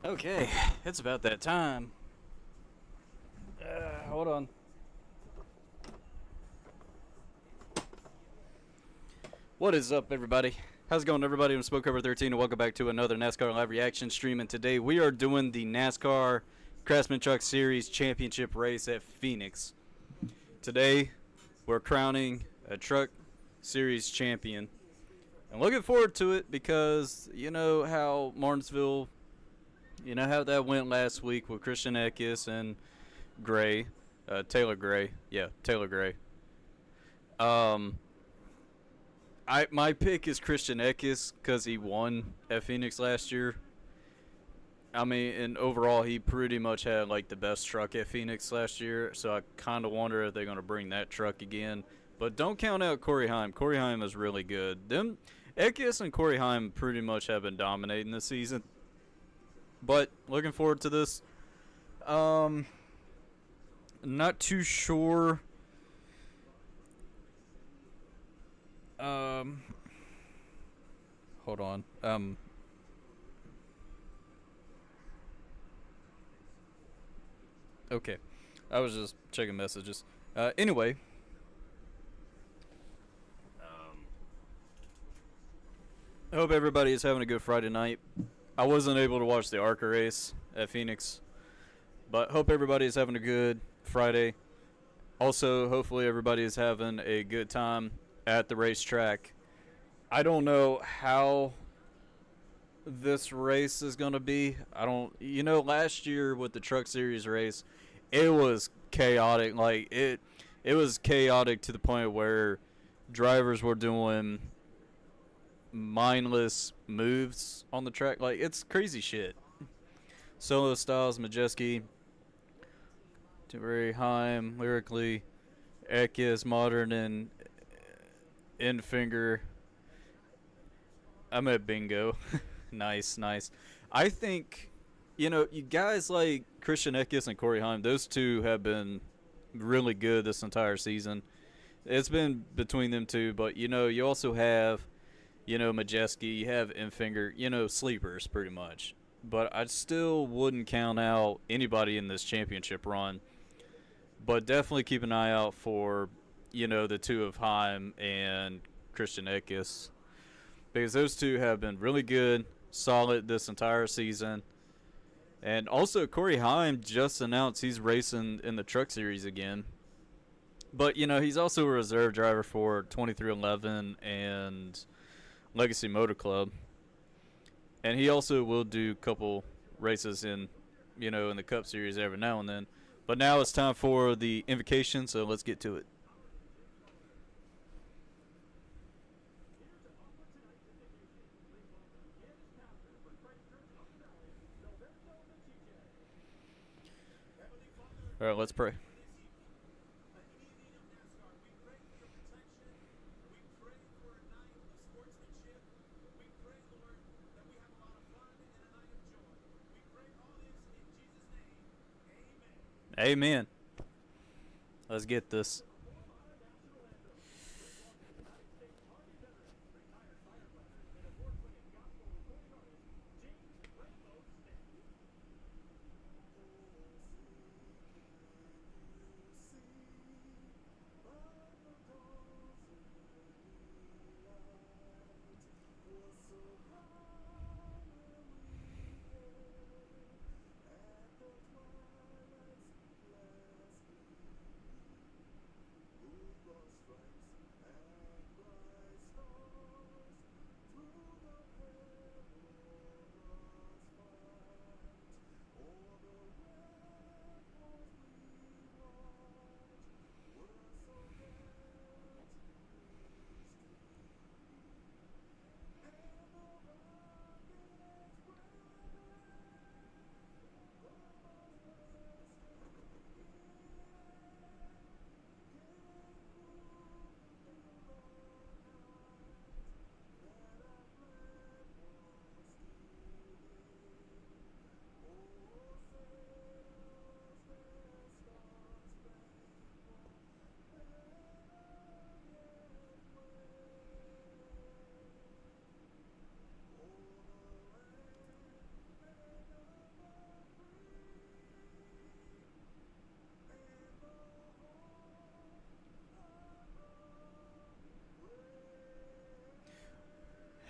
Okay, it's about that time. Hold on. What is up, everybody? How's it going, everybody? I'm Smokeover 13, and welcome back to another NASCAR live reaction stream. And today we are doing the NASCAR Craftsman Truck Series Championship race at Phoenix. Today we're crowning a Truck Series champion. I'm looking forward to it because you know how Martinsville, you know how that went last week with Christian Eckes and Gray, Taylor Gray. Yeah, Taylor Gray. Um, my pick is Christian Eckes because he won at Phoenix last year. I mean, and overall, he pretty much had like the best truck at Phoenix last year. So I kind of wonder if they're going to bring that truck again. But don't count out Corey Heim. Corey Heim is really good. Them Eckes and Corey Heim pretty much have been dominating this season. But looking forward to this. Not too sure. Hold on. Okay. I was just checking messages. Anyway. I hope everybody is having a good Friday night. I wasn't able to watch the ARCA race at Phoenix, but hope everybody is having a good Friday. Also, hopefully everybody is having a good time at the racetrack. I don't know how this race is going to be. Last year with the Truck Series race, it was chaotic. Like it was chaotic to the point where drivers were doing mindless moves on the track. Like, it's crazy shit. Solo Styles, Majeski, very Heim, lyrically, Eckes, Modern, and Infinger. I'm at bingo. Nice. I think, you guys like Christian Eckes and Corey Heim, those two have been really good this entire season. It's been between them two, but, you also have, Majeski, you have Infinger, sleepers pretty much. But I still wouldn't count out anybody in this championship run. But definitely keep an eye out for, the two of Heim and Christian Eckes. Because those two have been really good, solid this entire season. And also, Corey Heim just announced he's racing in the Truck Series again. But, he's also a reserve driver for 2311 and Legacy Motor Club. And he also will do a couple races in the Cup Series every now and then. But now it's time for the Invocation, so let's get to it. All right, let's pray. Amen. Let's get this.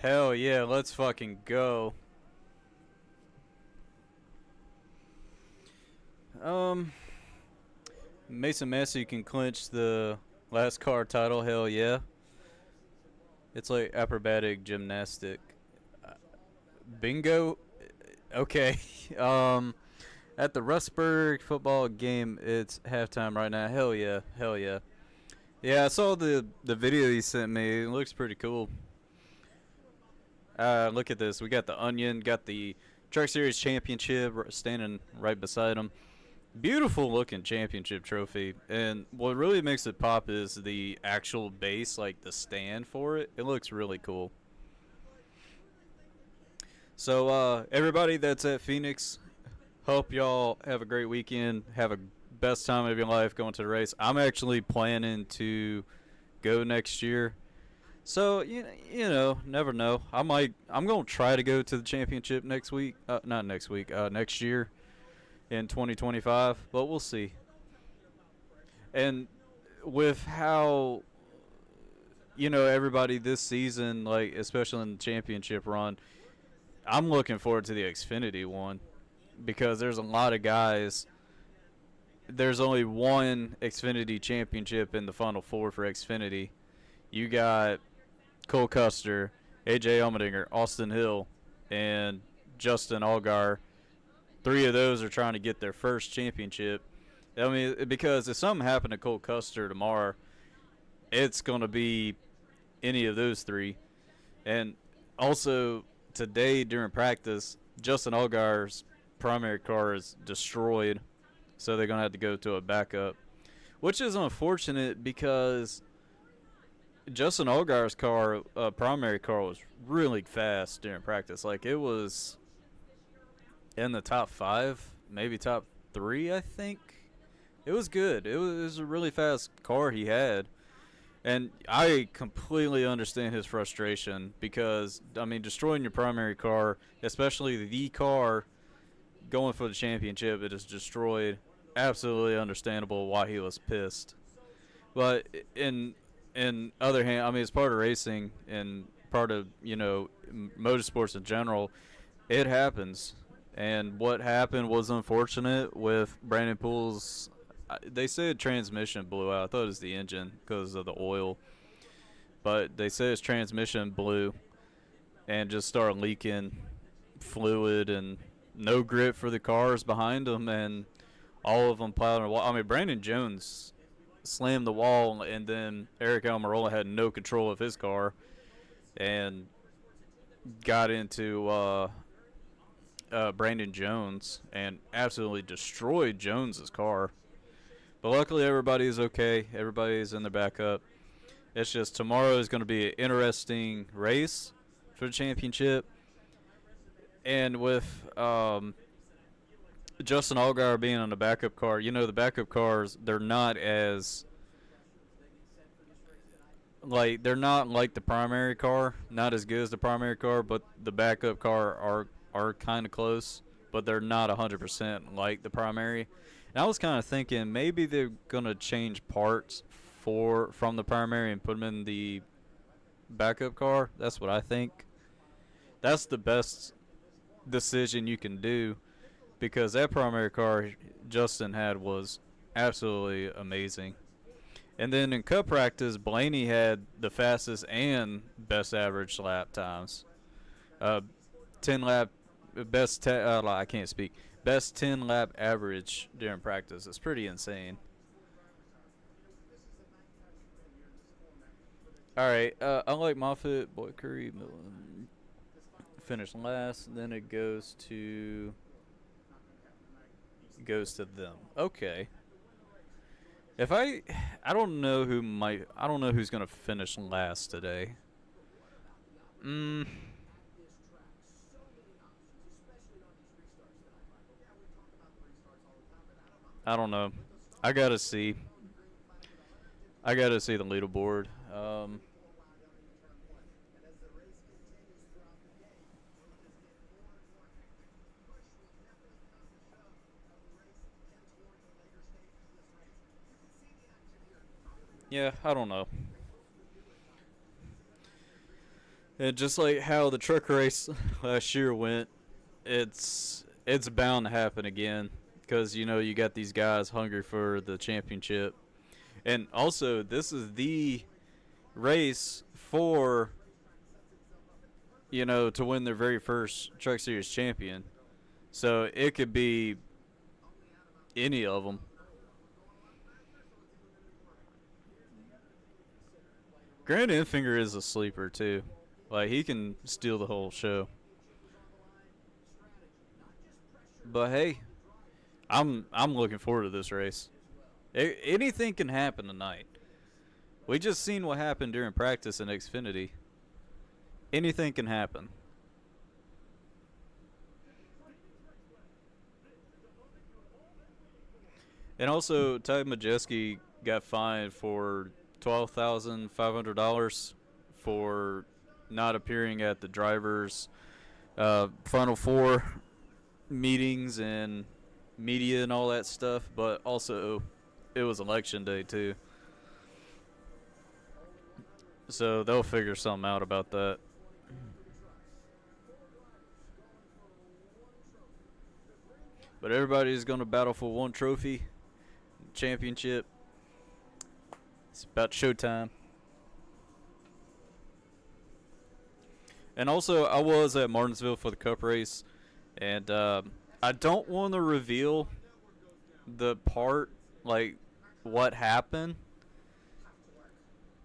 Hell yeah, let's fucking go. Um, Mason Massey can clinch the last car title. Hell yeah. It's like acrobatic gymnastic. Uh, Bingo. Okay. um, at the Rustburg football game, it's halftime right now. Hell yeah. Hell yeah. Yeah, I saw the video you sent me. It looks pretty cool. Look at this. We got the Onion, got the Truck Series Championship standing right beside him. Beautiful looking championship trophy. And what really makes it pop is the actual base, like the stand for it. It looks really cool. So, everybody that's at Phoenix, hope y'all have a great weekend. Have a best time of your life going to the race. I'm actually planning to go next year. So never know. I'm gonna try to go to the championship next week. Not next week. Next year in 2025. But we'll see. And with how everybody this season, like especially in the championship run, I'm looking forward to the Xfinity one because there's a lot of guys. There's only one Xfinity championship in the Final Four for Xfinity. You got Cole Custer, AJ Allmendinger, Austin Hill, and Justin Allgaier. Three of those are trying to get their first championship. I mean, because if something happened to Cole Custer tomorrow, it's going to be any of those three. And also, today during practice, Justin Allgaier's primary car is destroyed, so they're going to have to go to a backup, which is unfortunate because Justin Allgaier's car, primary car, was really fast during practice. Like, it was in the top 5, maybe top 3, I think. It was good. It was a really fast car he had. And I completely understand his frustration because, I mean, destroying your primary car, especially the car going for the championship, it is destroyed. Absolutely understandable why he was pissed. But in other hand, I mean, it's part of racing and part of, motorsports in general. It happens. And what happened was unfortunate with Brandon Poole's. They said transmission blew out. I thought it was the engine because of the oil. But they said his transmission blew and just started leaking fluid and no grip for the cars behind him. And all of them plowed on the wall. I mean, Brandon Jones slammed the wall, and then Eric Almirola had no control of his car and got into Brandon Jones and absolutely destroyed Jones's car. But luckily, everybody is okay. Everybody's in the backup. It's just tomorrow is going to be an interesting race for the championship. And with Justin Allgaier being on the backup car, the backup cars, they're not like the primary car, not as good as the primary car, but the backup car are kind of close, but they're not 100% like the primary. And I was kind of thinking maybe they're gonna change parts from the primary and put them in the backup car. That's what I think. That's the best decision you can do because that primary car Justin had was absolutely amazing. And then in cup practice, Blaney had the fastest and best average lap times. 10 lap I can't speak. Best 10 lap average during practice. It's pretty insane. All right. Unlike Moffitt, Boyd Curry, Millen finished last. Then it goes to them. Okay. I don't know who's gonna finish last today. I don't know. I gotta see. I gotta see the leaderboard. Yeah, I don't know. And just like how the truck race last year went, it's bound to happen again because you got these guys hungry for the championship. And also, this is the race for to win their very first Truck Series champion. So it could be any of them. Grant Enfinger is a sleeper too. Like he can steal the whole show. But hey, I'm looking forward to this race. Anything can happen tonight. We just seen what happened during practice in Xfinity. Anything can happen. And also, Ty Majeski got fined for $12,500 for not appearing at the drivers' Final Four meetings and media and all that stuff. But also, it was election day too, so they'll figure something out about that. But everybody's going to battle for one trophy, championship. It's about showtime. And also, I was at Martinsville for the Cup race, and I don't want to reveal the part, like, what happened.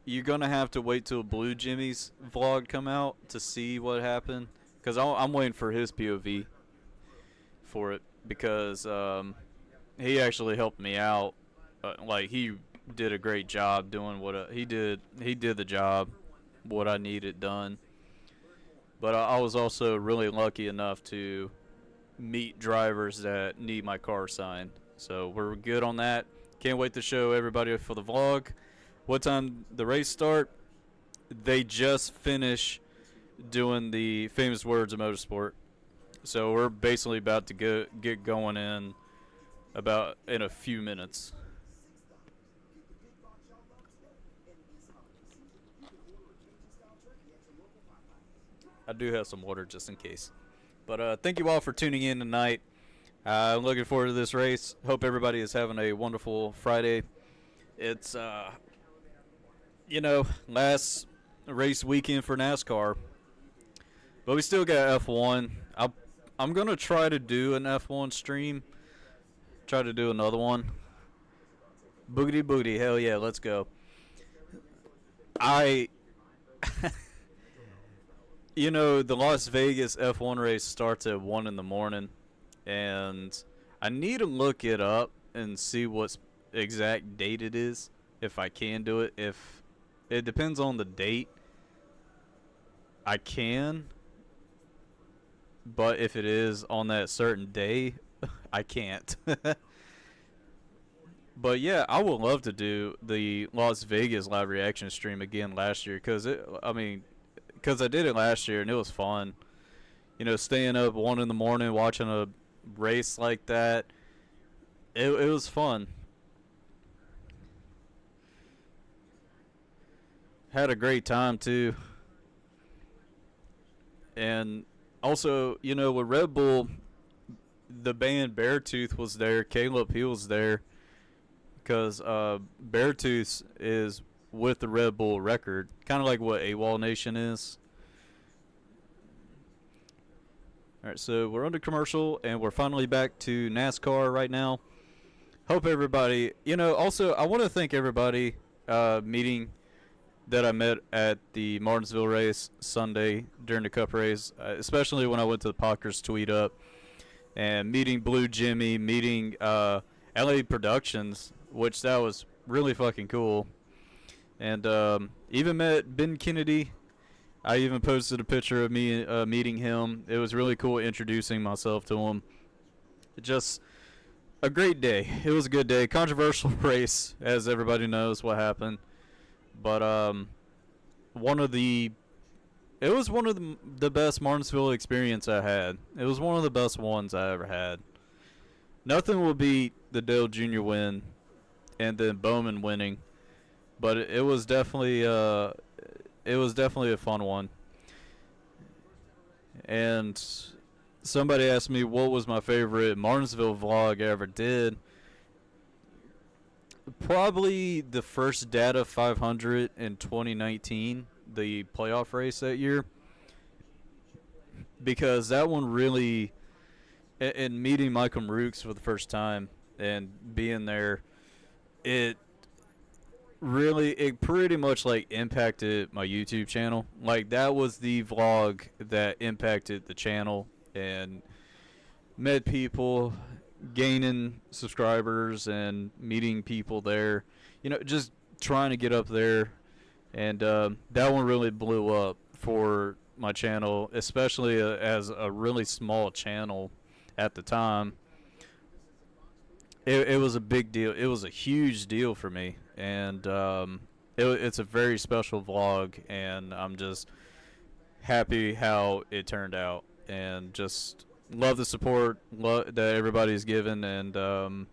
You're going to have to wait till Blue Jimmy's vlog come out to see what happened, because I'm waiting for his POV for it, because he actually helped me out. Like, he did a great job doing what he did. He did the job, what I needed done. But I was also really lucky enough to meet drivers that need my car signed. So we're good on that. Can't wait to show everybody for the vlog. What time the race start? They just finished doing the famous words of motorsport. So we're basically about to get going in a few minutes. I do have some water just in case. But thank you all for tuning in tonight. I'm looking forward to this race. Hope everybody is having a wonderful Friday. It's, last race weekend for NASCAR. But we still got F1. I'm going to try to do an F1 stream. Try to do another one. Boogity boogity. Hell yeah, let's go. The Las Vegas F1 race starts at 1 in the morning, and I need to look it up and see what exact date it is, if I can do it. If it depends on the date, I can, but if it is on that certain day, I can't. But yeah, I would love to do the Las Vegas live reaction stream again last year, because I did it last year and it was fun. Staying up 1 in the morning watching a race like that, it was fun. Had a great time too. And also, with Red Bull, the band Beartooth was there. Caleb, he was there because Beartooth is with the Red Bull record, kind of like what AWOL Nation is. Alright, so we're under commercial, and we're finally back to NASCAR right now. Hope everybody, also, I want to thank everybody meeting that I met at the Martinsville race Sunday during the Cup race, especially when I went to the Pockers tweet up, and meeting Blue Jimmy, meeting LA Productions, which that was really fucking cool. And even met Ben Kennedy. I even posted a picture of me meeting him. It was really cool introducing myself to him. Just a great day. It was a good day. Controversial race, as everybody knows what happened. But it was one of the best Martinsville experience I had. It was one of the best ones I ever had. Nothing will beat the Dale Jr. win and then Bowman winning. But it was definitely a fun one. And somebody asked me what was my favorite Martinsville vlog I ever did. Probably the first Data 500 in 2019, the playoff race that year. Because that one really, and meeting Michael Rooks for the first time and being there, it pretty much like impacted my YouTube channel. Like that was the vlog that impacted the channel and met people, gaining subscribers and meeting people there. Just trying to get up there, and that one really blew up for my channel, especially as a really small channel at the time. It was a big deal. It was a huge deal for me, and it's a very special vlog, and I'm just happy how it turned out, and just love the support that everybody's given, and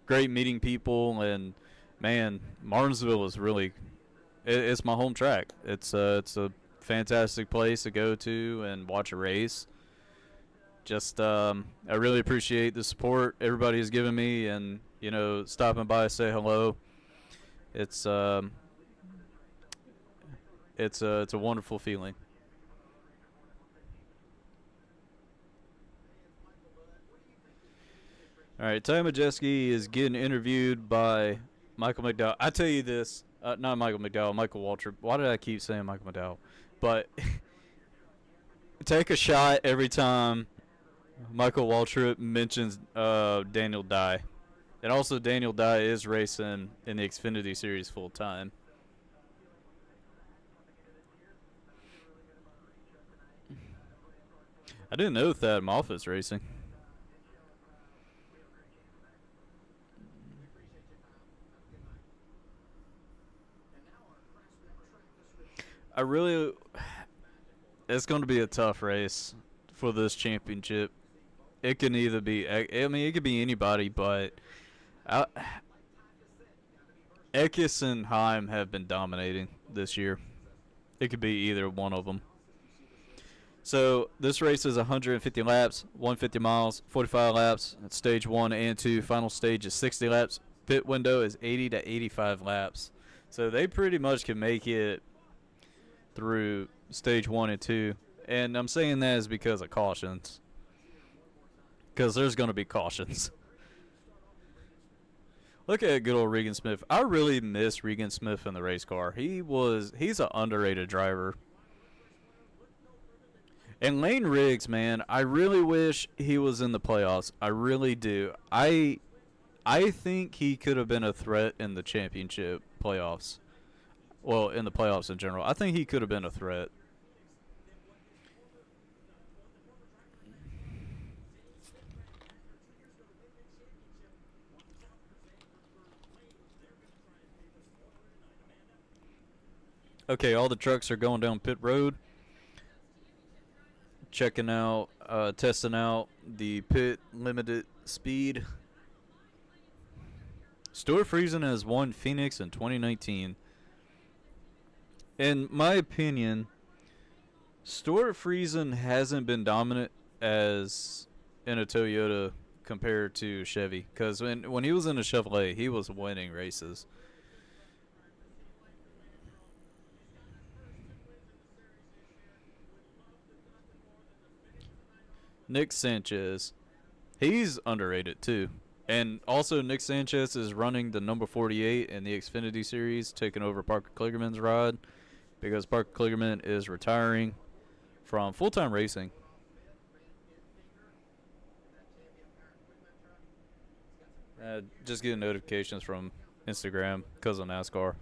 great meeting people. And man, Martinsville is really it's my home track. It's a fantastic place to go to and watch a race. Just I really appreciate the support everybody has given me, and stopping by to say hello. It's a wonderful feeling. All right, Ty Majeski is getting interviewed by Michael McDowell. I tell you this, not Michael McDowell, Michael Waltrip. Why did I keep saying Michael McDowell? But take a shot every time Michael Waltrip mentions Daniel Dye. And also Daniel Dye is racing in the Xfinity Series full time. I didn't know Thad Moffitt's racing. It's going to be a tough race for this championship. It can either be, it could be anybody, but Eckes and Heim have been dominating this year. It could be either one of them. So this race is 150 laps, 150 miles, 45 laps. That's stage 1 and 2. Final stage is 60 laps. Pit window is 80 to 85 laps. So they pretty much can make it through stage 1 and 2. And I'm saying that is because of cautions. Because there's going to be cautions. Look at good old Regan Smith. I really miss Regan Smith in the race car. He's an underrated driver. And Lane Riggs, man, I really wish he was in the playoffs. I really do. I think he could have been a threat in the championship playoffs. Well, in the playoffs in general. I think he could have been a threat. Okay, all the trucks are going down pit road. Checking out, testing out the pit limited speed. Stuart Friesen has won Phoenix in 2019. In my opinion, Stuart Friesen hasn't been dominant as in a Toyota compared to Chevy. Because when he was in a Chevrolet, he was winning races. Nick Sanchez, he's underrated too. And also Nick Sanchez is running the number 48 in the Xfinity Series, taking over Parker Kligerman's ride because Parker Kligerman is retiring from full-time racing. Just getting notifications from Instagram because of NASCAR.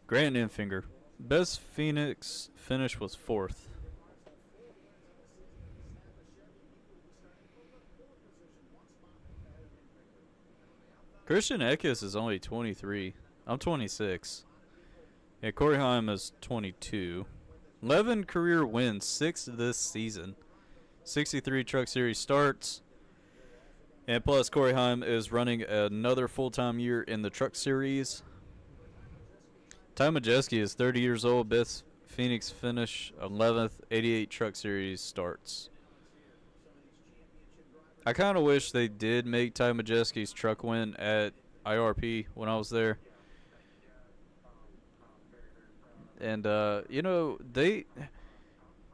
Grant Enfinger, best Phoenix finish was 4th. Christian Eckes is only 23. I'm 26. Yeah, Corey Heim is 22. 11 career wins, 6 this season. 63 Truck Series starts. And plus, Corey Heim is running another full-time year in the Truck Series. Ty Majeski is 30 years old, best Phoenix finish 11th. 88 Truck Series starts. I kind of wish they did make Ty Majeski's truck win at IRP when I was there. And they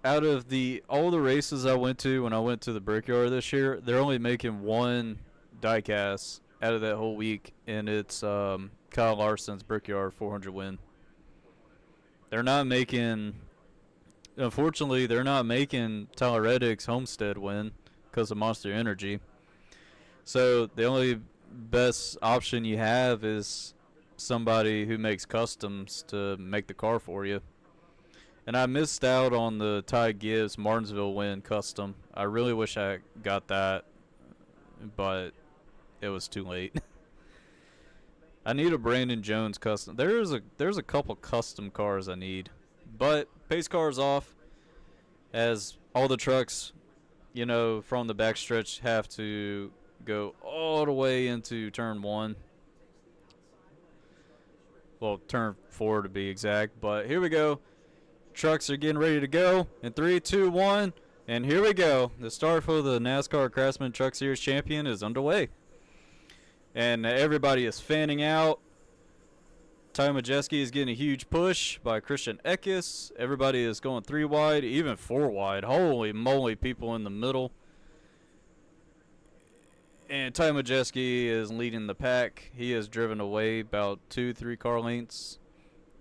out of all the races I went to when I went to the Brickyard this year, they're only making one diecast out of that whole week, and it's Kyle Larson's Brickyard 400 win. They're not making, unfortunately, they're not making Tyler Reddick's Homestead win because of Monster Energy. So the only best option you have is somebody who makes customs to make the car for you. And I missed out on the Ty Gibbs Martinsville win custom. I really wish I got that, but it was too late. I need a Brandon Jones custom. There's a couple custom cars I need, but pace cars off, as all the trucks, from the backstretch have to go all the way into turn 1. Well, turn 4 to be exact. But here we go. Trucks are getting ready to go in 3, 2, 1, and here we go. The start for the NASCAR Craftsman Truck Series champion is underway, and everybody is fanning out. Ty Majeski is getting a huge push by Christian Eckes. Everybody is going 3 wide, even 4 wide. Holy moly, people in the middle. And Ty Majeski is leading the pack. He has driven away about 2-3 car lengths.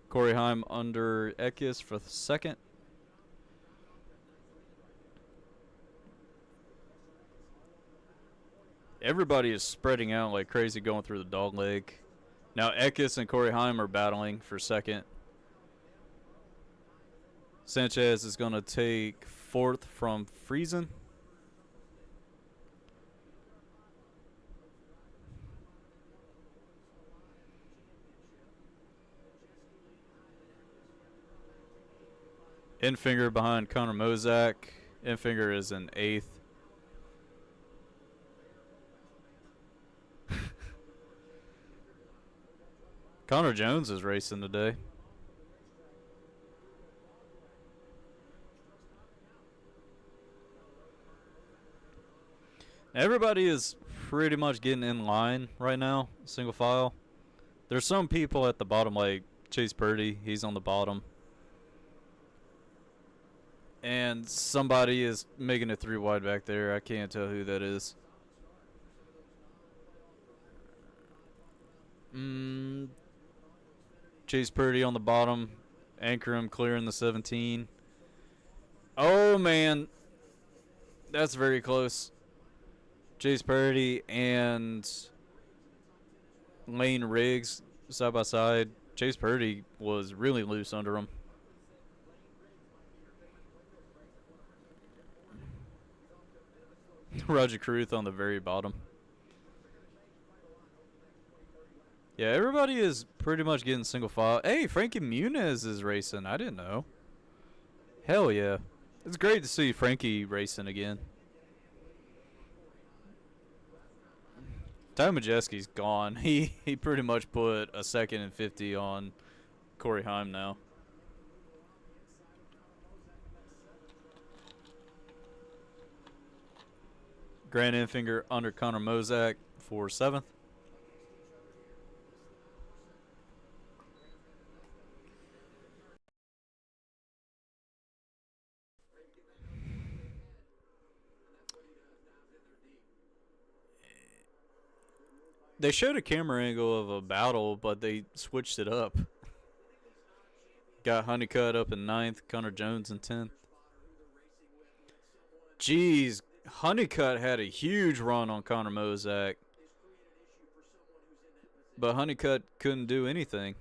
Corey Heim under Eckes for second. Everybody is spreading out like crazy going through the dog leg. Now Eckes and Corey Heim are battling for second. Sanchez is going to take fourth from Friesen. Infinger behind Connor Mozak. Infinger is in 8th. Connor Jones is racing today. Everybody is pretty much getting in line right now, single file. There's some people at the bottom like Chase Purdy. He's on the bottom. And somebody is making it 3 wide back there. I can't tell who that is. Chase Purdy on the bottom. Ankrum clearing the 17. Oh, man. That's very close. Chase Purdy and Lane Riggs side by side. Chase Purdy was really loose under him. Roger Caruth on the very bottom. Yeah, everybody is pretty much getting single file. Hey, Frankie Muniz is racing. I didn't know. Hell yeah. It's great to see Frankie racing again. Ty Majeski's gone. He pretty much put a 2nd and 50 on Corey Heim now. Grant Enfinger under Connor Mozak for 7th. They showed a camera angle of a battle, but they switched it up. Got Honeycutt up in 9th, Connor Jones in 10th. Jeez, Honeycutt had a huge run on Connor Mozak, but Honeycutt couldn't do anything.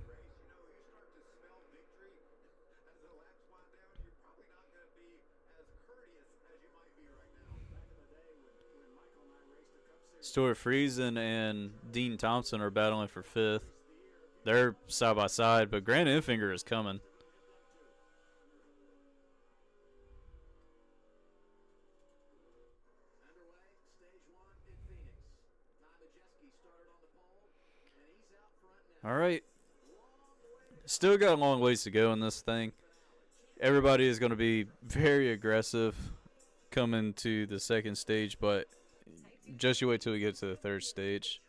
Stuart Friesen and Dean Thompson are battling for 5th. They're side by side, but Grant Enfinger is coming. All right. Still got a long ways to go in this thing. everybody is going to be very aggressive coming to the second stage, but just you wait till we get to the third stage.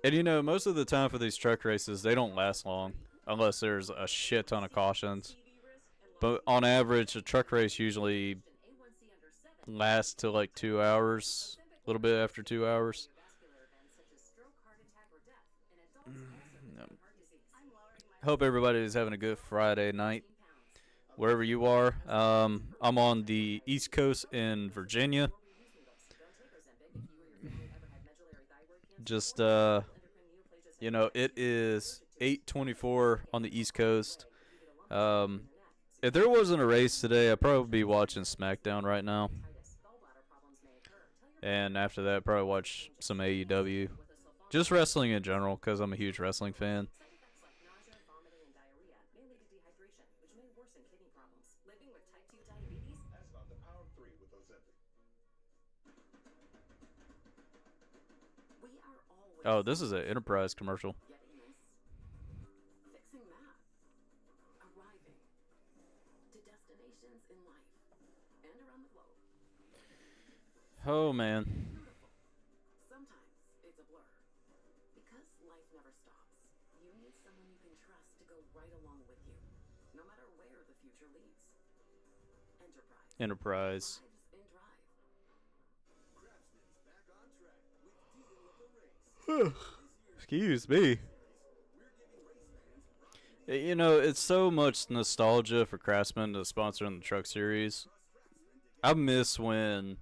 And you know, most of the time for these truck races, they don't last long unless there's a shit ton of cautions. But on average, a truck race usually lasts till like 2 hours, a little bit after 2 hours. Hope everybody is having a good Friday night, wherever you are. I'm on the East Coast in Virginia. Just, you know, it is 8:24 on the East Coast. If there wasn't a race today, I'd probably be watching SmackDown right now. And after that, probably watch some AEW. Just wrestling in general, because I'm a huge wrestling fan. Oh, this is an Enterprise commercial. Oh, man. Sometimes it's a blur. Because life never stops, you need someone you can trust to go right along with you, no matter where the future leads. Enterprise. Excuse me. You know, it's so much nostalgia for Craftsman to sponsor in the truck series. I miss when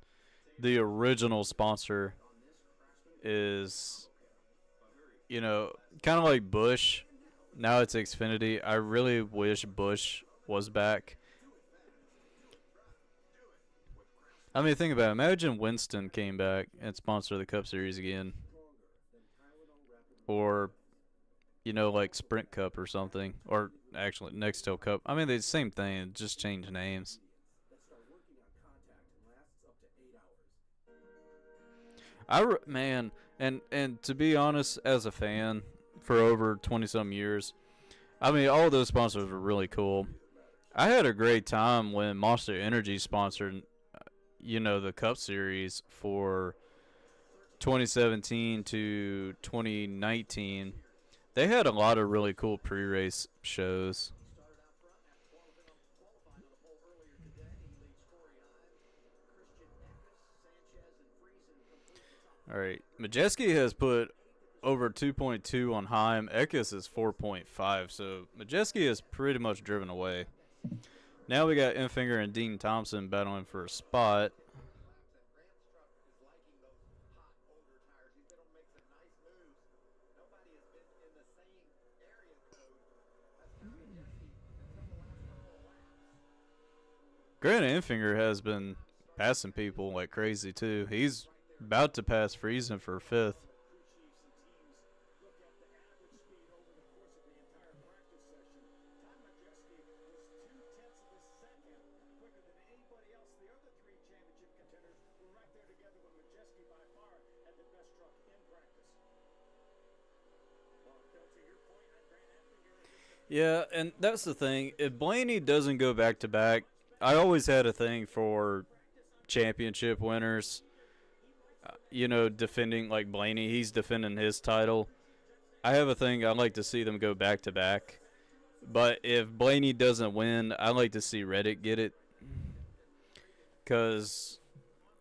the original sponsor is, you know, kind of like Bush. Now it's Xfinity. I really wish Bush was back. I mean, think about it. Imagine Winston came back and sponsored the Cup Series again. Or, you know, like Sprint Cup or something. Or actually, Nextel Cup. I mean, they're the same thing. Just change names. Man, and to be honest, as a fan for over 20-some years, I mean, all those sponsors were really cool. I had a great time when Monster Energy sponsored, you know, the Cup Series for 2017 to 2019. They had a lot of really cool pre-race shows. All right, Majeski has put over 2.2 on Heim. Eckes is 4.5, so Majeski is pretty much driven away. Now we got Enfinger and Dean Thompson battling for a spot. Grant Enfinger has been passing people like crazy, too. He's about to pass Friesen for fifth. Yeah, and that's the thing. If Blaney doesn't go back-to-back, I always had a thing for championship winners. You know, defending like Blaney. He's defending his title. I have a thing. I like to see them go back-to-back. But if Blaney doesn't win, I like to see Reddick get it. Because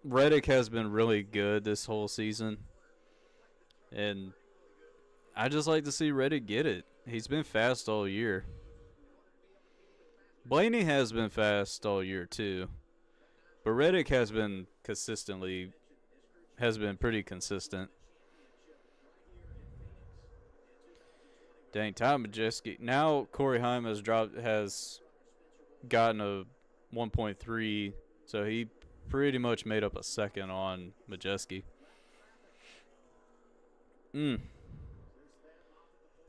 Reddick has been really good this whole season. And I just like to see Reddick get it. He's been fast all year. Blaney has been fast all year too. But Reddick has been pretty consistent. Dang, Tom Majeski. Now Corey Heim has gotten a 1.3, so he pretty much made up a second on Majeski.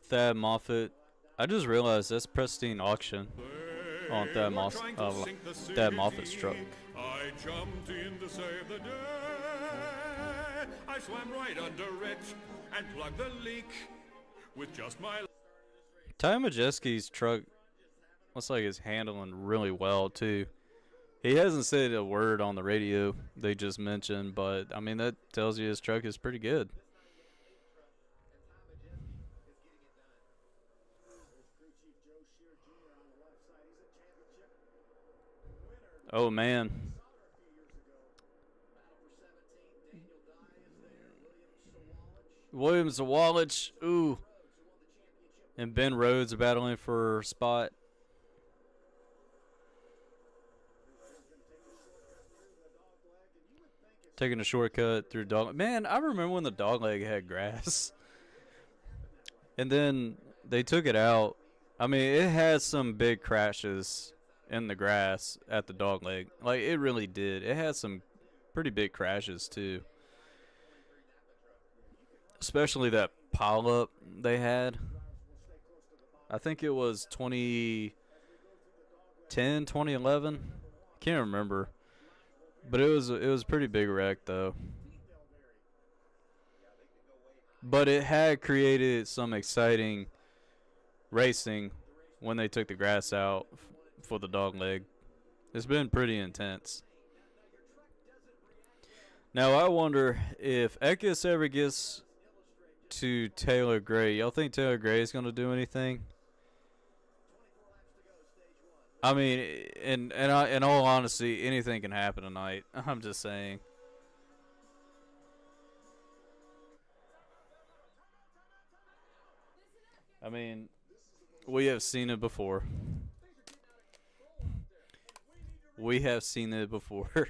Thad Moffitt. I just realized that's Pristine Auction on Thad Moffitt's truck. I jumped in to save the day. I swam right under it and plugged the leak with just my... Ty Majeski's truck looks like he's handling really well too. He hasn't said a word on the radio they just mentioned, but I mean that tells you his truck is pretty good. Oh man. Williams to Wallace. Ooh. And Ben Rhodes battling for spot. Taking a shortcut through dog. Man, I remember when the dog leg had grass. And then they took it out. I mean, it had some big crashes in the grass at the dog leg. Like, it really did. It had some pretty big crashes, too. Especially that pile-up they had. I think it was 2010, 2011. Can't remember. But it was a pretty big wreck, though. But it had created some exciting racing when they took the grass out for the dog leg. It's been pretty intense. Now, I wonder if Eckes ever gets to Taylor Gray. Y'all think Taylor Gray is going to do anything? I mean, in all honesty, anything can happen tonight. I'm just saying. I mean, we have seen it before. We have seen it before.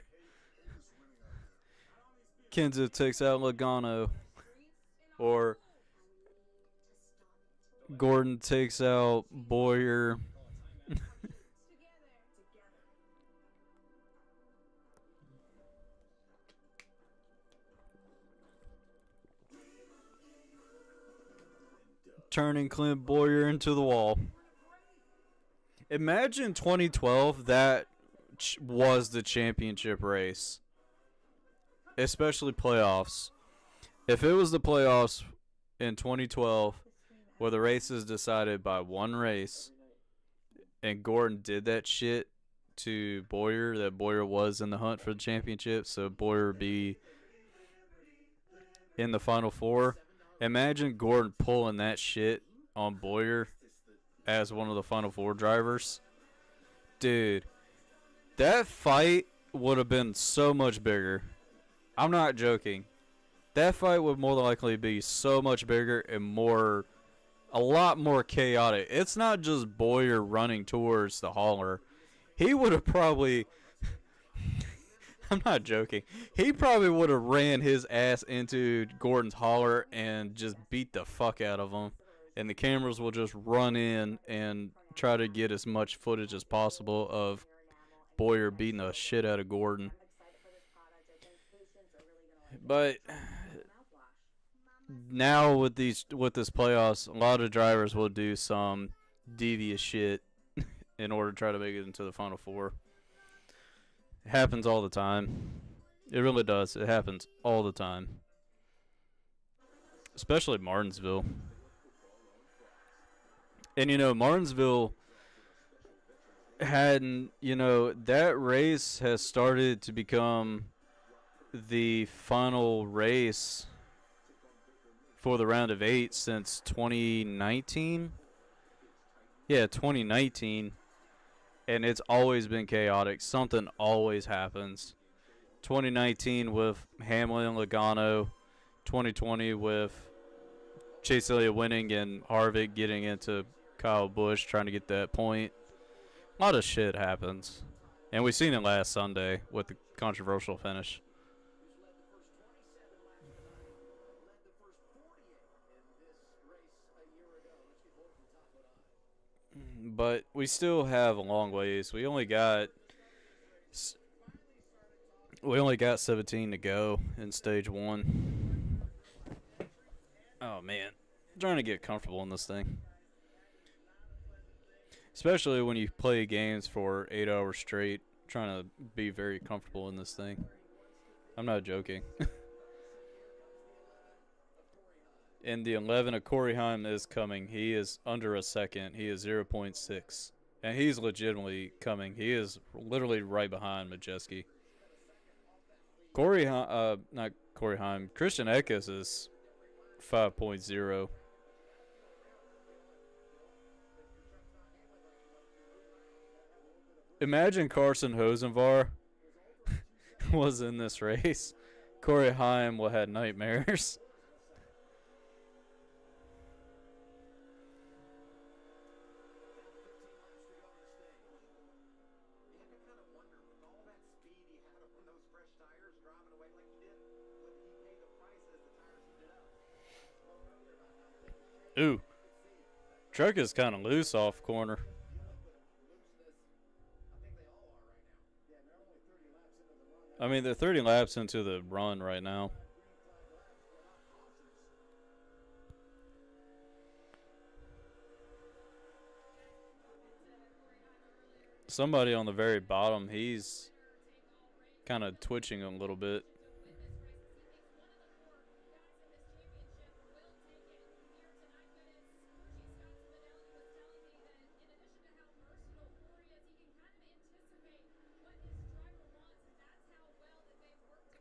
Kenzo takes out Logano. Or Gordon takes out Boyer. Turning Clint Boyer into the wall. Imagine 2012, that was the championship race. Especially playoffs. If it was the playoffs in 2012, where the race is decided by one race, and Gordon did that shit to Boyer, that Boyer was in the hunt for the championship, so Boyer would be in the Final Four. Imagine Gordon pulling that shit on Boyer as one of the Final Four drivers. Dude, that fight would have been so much bigger. I'm not joking. That fight would more than likely be so much bigger and a lot more chaotic. It's not just Boyer running towards the hauler. He would have probably... I'm not joking. He probably would have ran his ass into Gordon's hauler and just beat the fuck out of him. And the cameras will just run in and try to get as much footage as possible of Boyer beating the shit out of Gordon. But now with this playoffs, a lot of drivers will do some devious shit in order to try to make it into the Final Four. It happens all the time. It really does. It happens all the time. Especially Martinsville. And, Martinsville that race has started to become the final race for the round of 8 since 2019. Yeah, 2019. And it's always been chaotic. Something always happens. 2019 with Hamlin and Logano. 2020 with Chase Elliott winning and Harvick getting into Kyle Busch trying to get that point. A lot of shit happens. And we've seen it last Sunday with the controversial finish. But we still have a long ways. We only got 17 to go in stage 1. Oh man, I'm trying to get comfortable in this thing. Especially when you play games for 8 hours straight, trying to be very comfortable in this thing. I'm not joking. And the 11 of Corey Heim is coming. He is under a second. He is 0.6. And he's legitimately coming. He is literally right behind Majeski. Not Corey Heim. Christian Eckes is 5.0. Imagine Carson Hosenvar was in this race. Corey Heim will have nightmares. Ooh. Truck is kind of loose off corner. I mean, they're 30 laps into the run right now. Somebody on the very bottom, he's kind of twitching a little bit.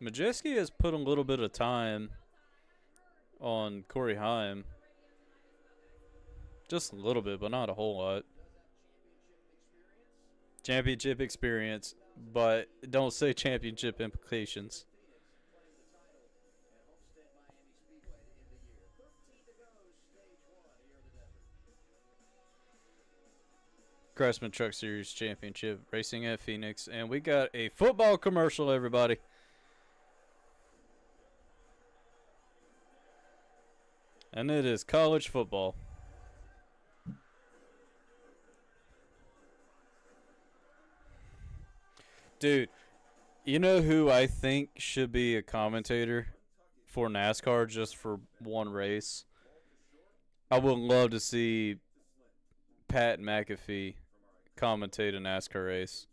Majeski has put a little bit of time on Corey Heim. Just a little bit, but not a whole lot. Championship experience, but don't say championship implications. Craftsman Truck Series Championship racing at Phoenix, and we got a football commercial, everybody. And it is college football. Dude, you know who I think should be a commentator for NASCAR just for one race? I would love to see Pat McAfee commentate a NASCAR race.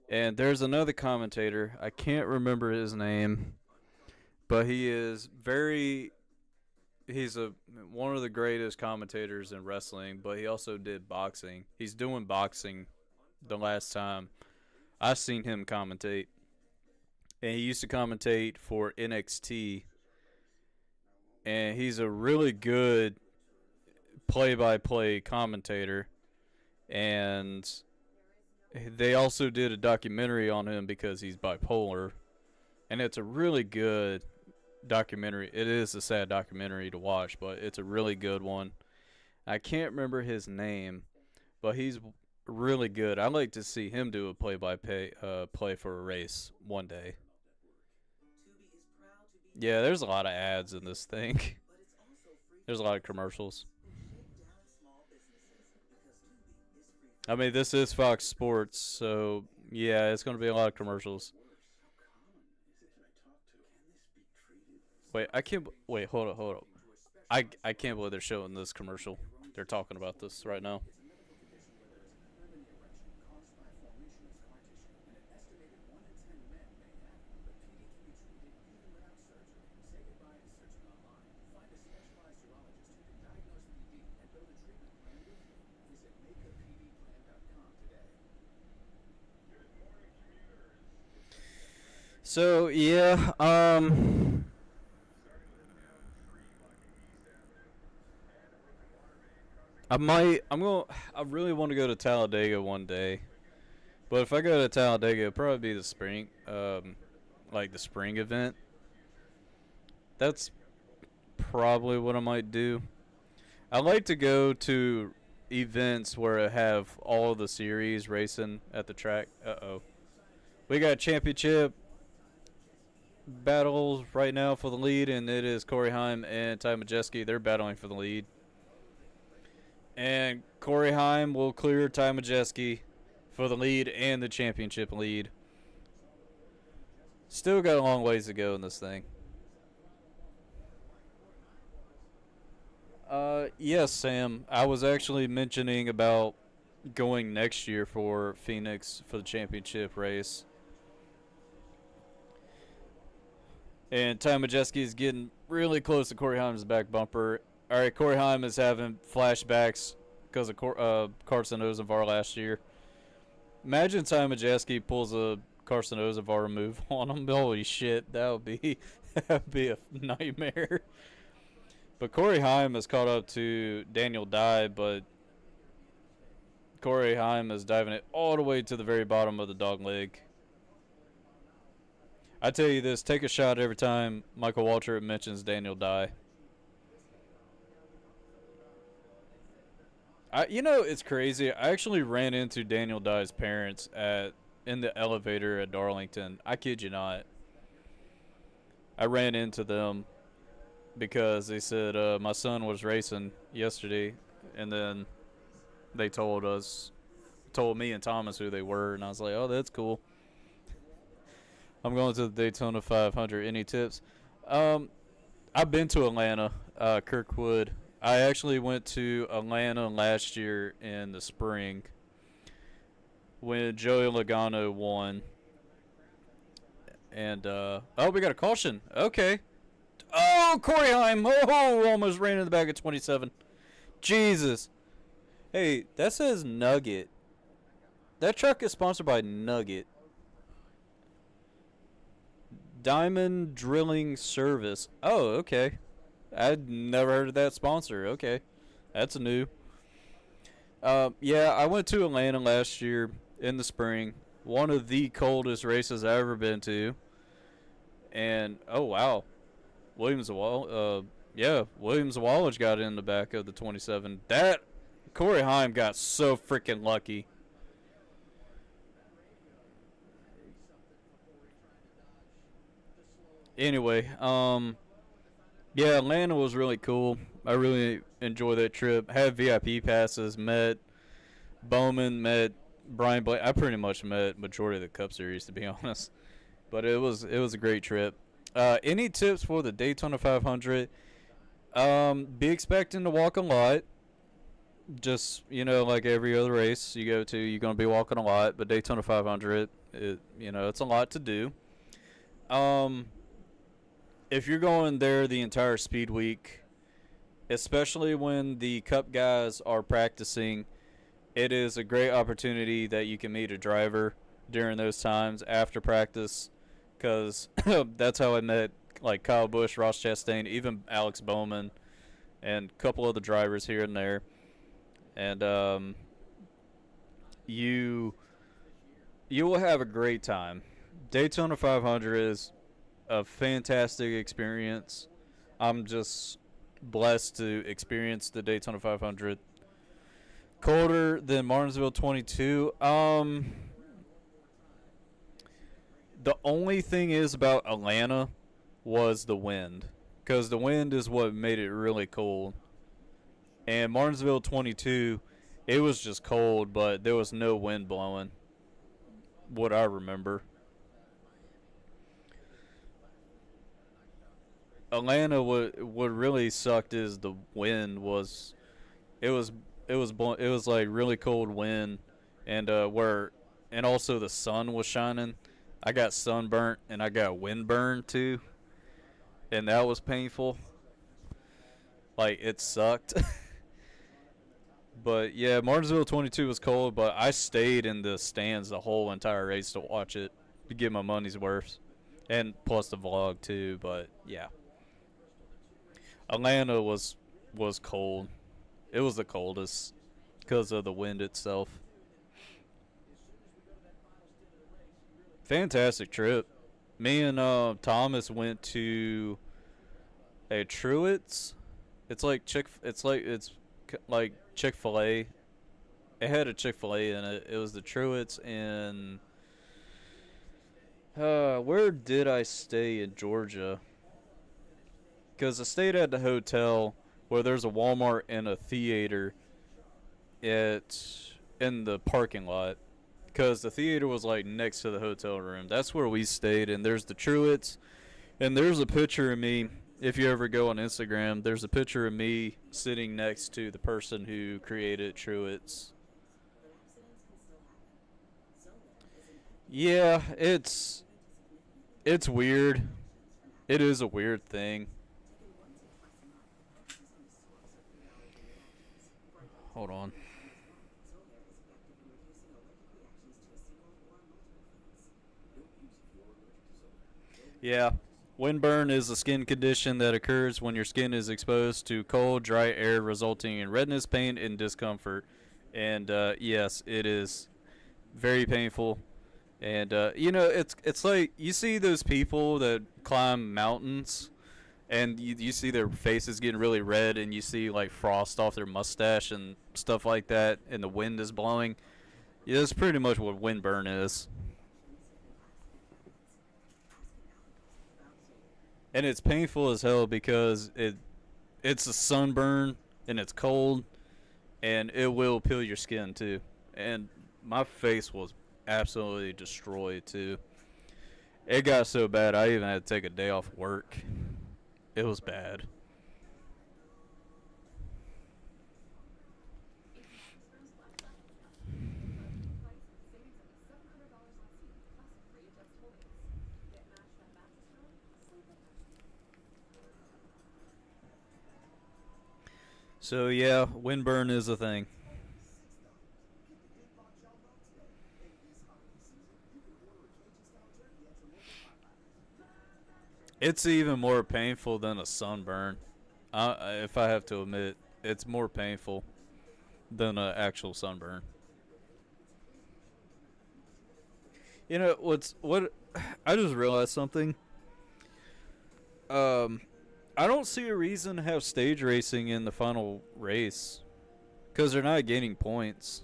And there's another commentator. I can't remember his name, but he's one of the greatest commentators in wrestling, but he also did boxing. He's doing boxing the last time I've seen him commentate. And he used to commentate for NXT. And he's a really good play-by-play commentator. And they also did a documentary on him because he's bipolar. And it's a really good documentary. It is a sad documentary to watch, but it's a really good one. I can't remember his name, but he's really good. I'd like to see him do a play for a race one day. Yeah, there's a lot of ads in this thing. There's a lot of commercials. I mean, this is Fox Sports, so yeah, it's going to be a lot of commercials. Wait, hold up. I can't believe they're showing this commercial. They're talking about this right now. So yeah, I really want to go to Talladega one day. But if I go to Talladega, it'll probably be the spring, like the spring event. That's probably what I might do. I like to go to events where I have all of the series racing at the track. We got championship battles right now for the lead, and it is Corey Heim and Ty Majeski. They're battling for the lead. And Corey Heim will clear Ty Majeski for the lead and the championship lead. Still got a long ways to go in this thing. Yes, Sam. I was actually mentioning about going next year for Phoenix for the championship race. And Ty Majeski is getting really close to Corey Heim's back bumper. All right, Corey Heim is having flashbacks because of Carson Ozenvar last year. Imagine Ty Majeski pulls a Carson Ozenvar move on him. Holy shit, that would be a nightmare. But Corey Haim has caught up to Daniel Dye, but Corey Haim is diving it all the way to the very bottom of the dog leg. I tell you this, take a shot every time Michael Waltrip mentions Daniel Dye. It's crazy. I actually ran into Daniel Dye's parents in the elevator at Darlington. I kid you not. I ran into them because they said my son was racing yesterday, and then they told me and Thomas who they were, and I was like, oh, that's cool. I'm going to the Daytona 500. Any tips? I've been to Atlanta, Kirkwood. I actually went to Atlanta last year in the spring when Joey Logano won. And, we got a caution. Okay. Oh, Corey Haim. Oh, almost ran in the back of 27. Jesus. Hey, that says Nugget. That truck is sponsored by Nugget. Diamond Drilling Service. Oh, okay. I'd never heard of that sponsor. Okay. That's new. I went to Atlanta last year in the spring. One of the coldest races I've ever been to. And, oh, wow. Williams Wallach got in the back of the 27. That Corey Haim got so freaking lucky. Anyway, Atlanta was really cool. I really enjoyed that trip. Had VIP passes, met Bowman, met Brian Blake. I pretty much met majority of the Cup Series, to be honest. But it was a great trip. Any tips for the Daytona 500? Be expecting to walk a lot. Just, like every other race you go to, you're going to be walking a lot. But Daytona 500, it's a lot to do. If you're going there the entire speed week, especially when the Cup guys are practicing, it is a great opportunity that you can meet a driver during those times after practice, because that's how I met like Kyle Busch, Ross Chastain, even Alex Bowman, and a couple other drivers here and there. And you will have a great time. Daytona 500 is a fantastic experience. I'm just blessed to experience the Daytona 500. Colder than Martinsville 22. The only thing is about Atlanta was the wind, because the wind is what made it really cold. And Martinsville 22, it was just cold, but there was no wind blowing, what I remember. Atlanta, what really sucked is the wind was, it was like really cold wind, and and also the sun was shining. I got sunburnt and I got windburn too, and that was painful. Like, it sucked. But yeah, Martinsville 22 was cold, but I stayed in the stands the whole entire race to watch it, to get my money's worth, and plus the vlog too. But yeah, Atlanta was cold. It was the coldest because of the wind itself. Fantastic trip. Me and Thomas went to a Truett's. It's like Chick-fil-A. It had a Chick-fil-A in it. It was the Truett's in where did I stay in Georgia? Because I stayed at the hotel where there's a Walmart and a theater in the parking lot. Because the theater was like next to the hotel room. That's where we stayed. And there's the Truett's. And there's a picture of me. If you ever go on Instagram, there's a picture of me sitting next to the person who created Truett's. Yeah, it's weird. It is a weird thing. Hold on. Yeah. Windburn is a skin condition that occurs when your skin is exposed to cold, dry air, resulting in redness, pain, and discomfort. And yes, it is very painful. And it's like you see those people that climb mountains, and you see their faces getting really red, and you see like frost off their mustache and stuff like that, and the wind is blowing. Yeah, that's pretty much what windburn is. And it's painful as hell because it's a sunburn and it's cold and it will peel your skin too. And my face was absolutely destroyed too. It got so bad I even had to take a day off work. It was bad. So yeah, windburn is a thing. It's even more painful than a sunburn. If I have to admit, it's more painful than an actual sunburn. You know what? I just realized something. Um, I don't see a reason to have stage racing in the final race because they're not gaining points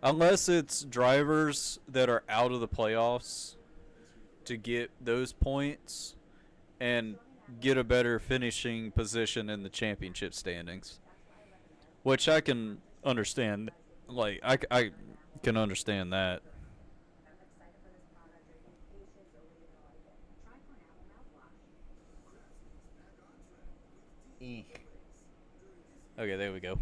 unless it's drivers that are out of the playoffs to get those points and get a better finishing position in the championship standings, which I can understand. Like I can understand that. Eek. Okay, there we go.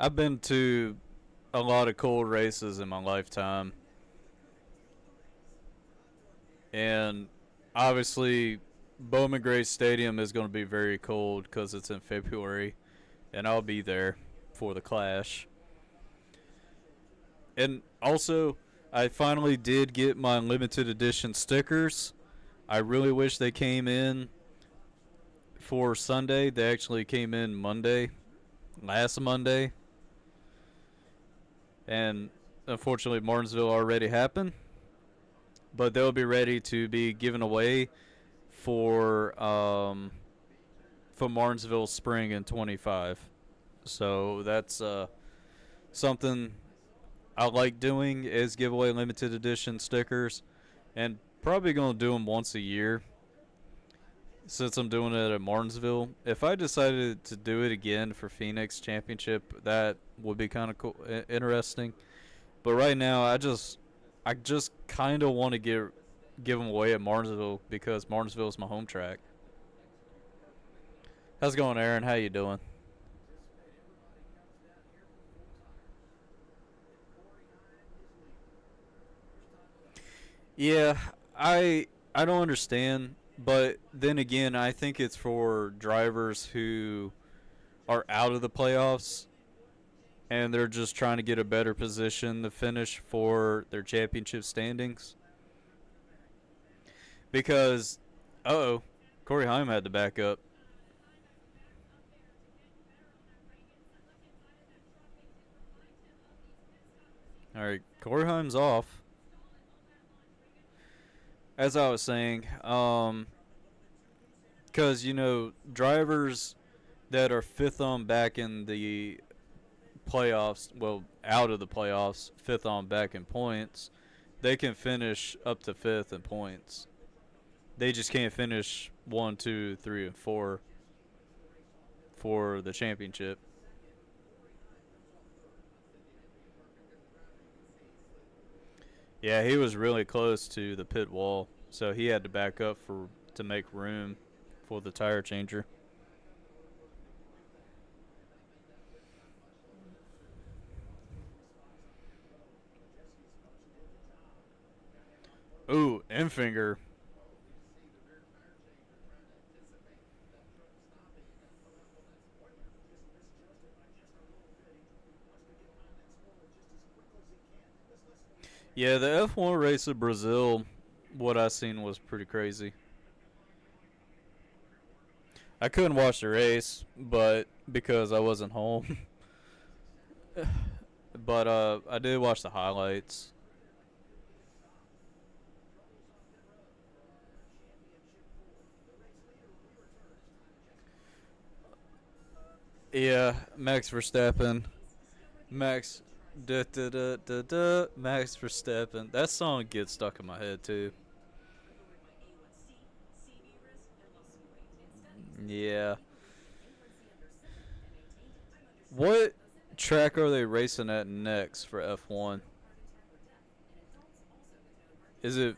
I've been to a lot of cold races in my lifetime, and obviously, Bowman Gray Stadium is going to be very cold because it's in February, and I'll be there for the Clash. And also, I finally did get my limited edition stickers. I really wish they came in for Sunday. They actually came in Monday, last Monday, and unfortunately, Martinsville already happened. But they'll be ready to be given away for for Martinsville Spring in 25. So that's something I like doing is give away limited edition stickers, and probably gonna do them once a year since I'm doing it at Martinsville. If I decided to do it again for Phoenix Championship, that would be kind of cool, interesting. But right now, I just kind of want to give them away at Martinsville because Martinsville is my home track. How's it going, Aaron? How you doing? Yeah, I don't understand, but then again, I think it's for drivers who are out of the playoffs and they're just trying to get a better position to finish for their championship standings. Because, oh, Corey Heim had to back up. All right, Corey Heim's off. As I was saying, because drivers that are fifth on back in the playoffs, well, out of the playoffs, fifth on back in points, they can finish up to fifth in points. They just can't finish one, two, three, and four for the championship. Yeah, he was really close to the pit wall, so he had to back up for to make room for the tire changer. Ooh, Enfinger. Yeah, the F1 race of Brazil, what I seen was pretty crazy. I couldn't watch the race, but because I wasn't home. But I did watch the highlights. Yeah, Max Verstappen. Max da da da da da Max Verstappen. That song gets stuck in my head too. Yeah. What track are they racing at next for F1? Is it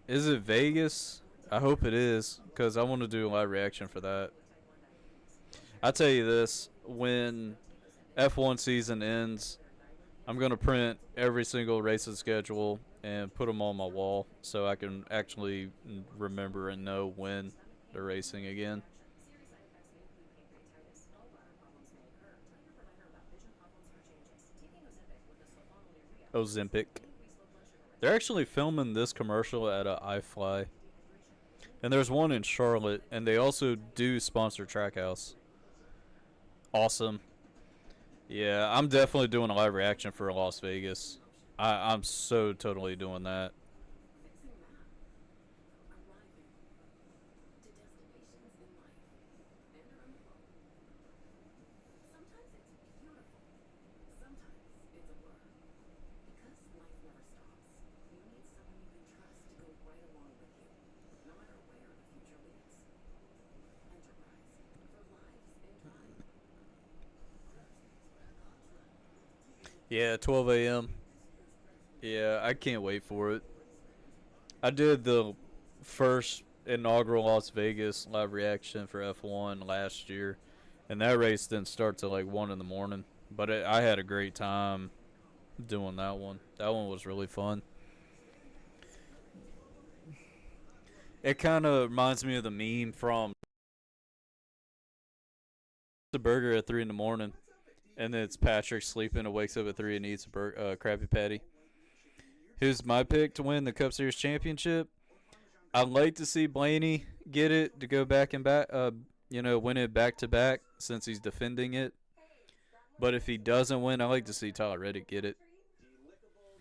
is it Vegas? I hope it is cuz I want to do a live reaction for that. I tell you this, when F1 season ends, I'm going to print every single racing schedule and put them on my wall so I can actually remember and know when they're racing again. Ozempic. They're actually filming this commercial at a iFly. And there's one in Charlotte, and they also do sponsor Trackhouse. Awesome. Yeah, I'm definitely doing a live reaction for Las Vegas. I'm so totally doing that. Yeah, 12 a.m. Yeah, I can't wait for it. I did the first inaugural Las Vegas live reaction for F1 last year, and that race didn't start till like 1 in the morning. But I had a great time doing that one. That one was really fun. It kind of reminds me of the meme from the burger at 3 in the morning, and then it's Patrick sleeping and wakes up at 3 and eats a Krabby Patty. Who's my pick to win the Cup Series championship? I'd like to see Blaney get it to go back and back, win it back to back since he's defending it. But if he doesn't win, I'd like to see Tyler Reddick get it.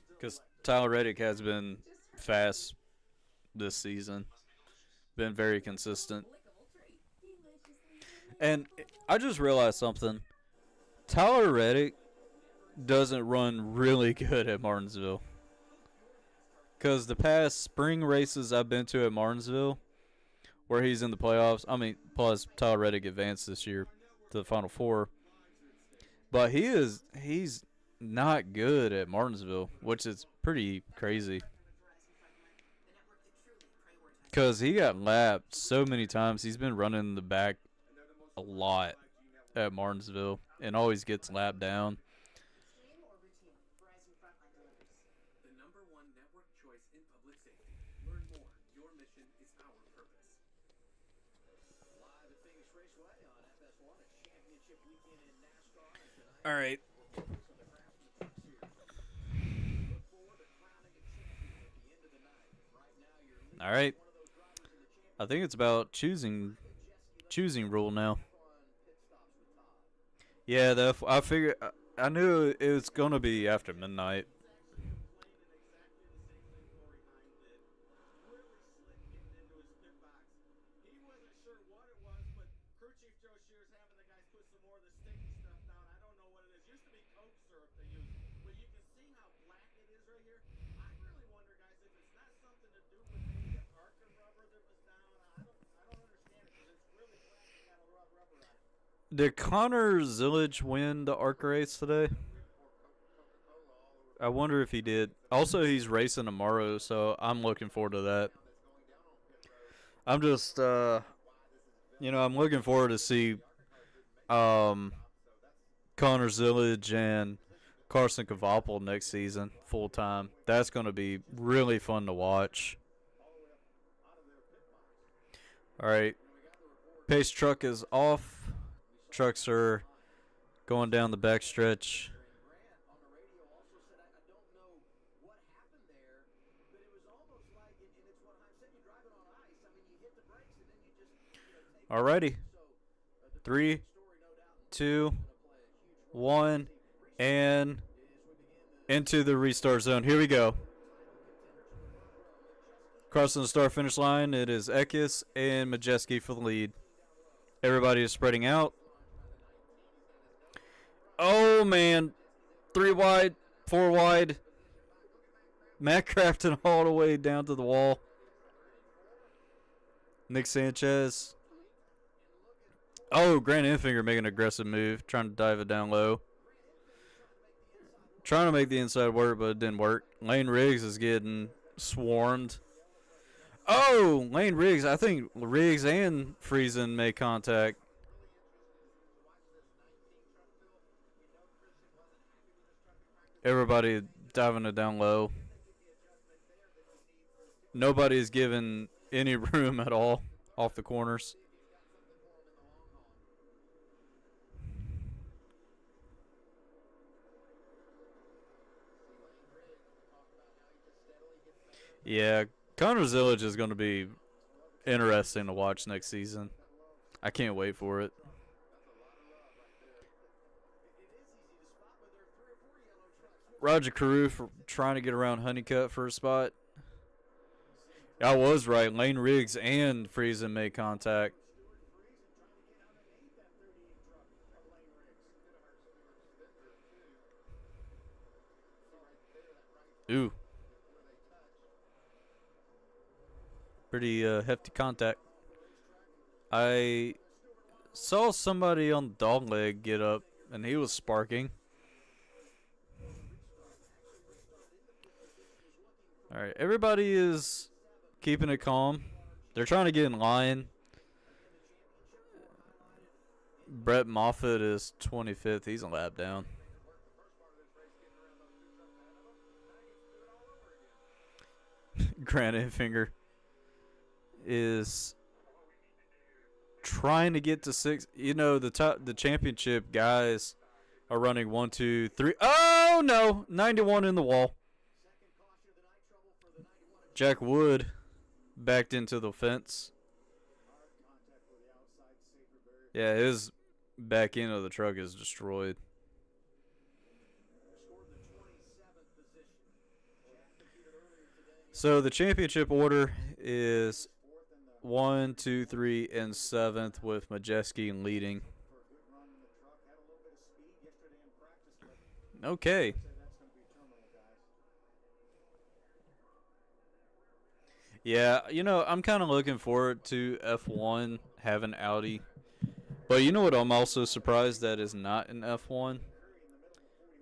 Because Tyler Reddick has been fast this season, been very consistent. And I just realized something. Tyler Reddick doesn't run really good at Martinsville. Because the past spring races I've been to at Martinsville, where he's in the playoffs, plus Tyler Reddick advanced this year to the Final Four. But he's not good at Martinsville, which is pretty crazy. Because he got lapped so many times. He's been running the back a lot at Martinsville and always gets lapped down. All right. All right. I think it's about choosing rule now. Yeah, I figured I knew it was gonna be after midnight. Did Connor Zillage win the ARC race today? I wonder if he did. Also, he's racing tomorrow, so I'm looking forward to that. I'm just, I'm looking forward to see Connor Zillage and Carson Kavapel next season full time. That's going to be really fun to watch. All right. Pace truck is off. Trucks are going down the backstretch. Alrighty. 3, 2, 1, and into the restart zone. Here we go. Crossing the start finish line, it is Ekis and Majeski for the lead. Everybody is spreading out. Oh man, 3 wide, 4 wide. Matt Crafton all the way down to the wall. Nick Sanchez. Oh, Grant Enfinger making an aggressive move, trying to dive it down low. Trying to make the inside work, but it didn't work. Lane Riggs is getting swarmed. Oh, Lane Riggs. I think Riggs and Friesen made contact. Everybody diving it down low. Nobody's given any room at all off the corners. Yeah, Connor Zillage is going to be interesting to watch next season. I can't wait for it. Roger Carew for trying to get around Honeycutt for a spot. I was right. Lane Riggs and Friesen made contact. Ooh. Pretty hefty contact. I saw somebody on the dog leg get up, and he was sparking. Alright, everybody is keeping it calm. They're trying to get in line. Brett Moffitt is 25th. He's a lap down. Grant Enfinger is trying to get to 6. You know, the championship guys are running 1, 2, 3. Oh no, 91 in the wall. Jack Wood backed into the fence. Yeah, his back end of the truck is destroyed. So the championship order is 1, 2, 3, and 7th with Majeski leading. Okay. Yeah, you know, I'm kind of looking forward to F1 having Audi. But you know what I'm also surprised that is not in F1?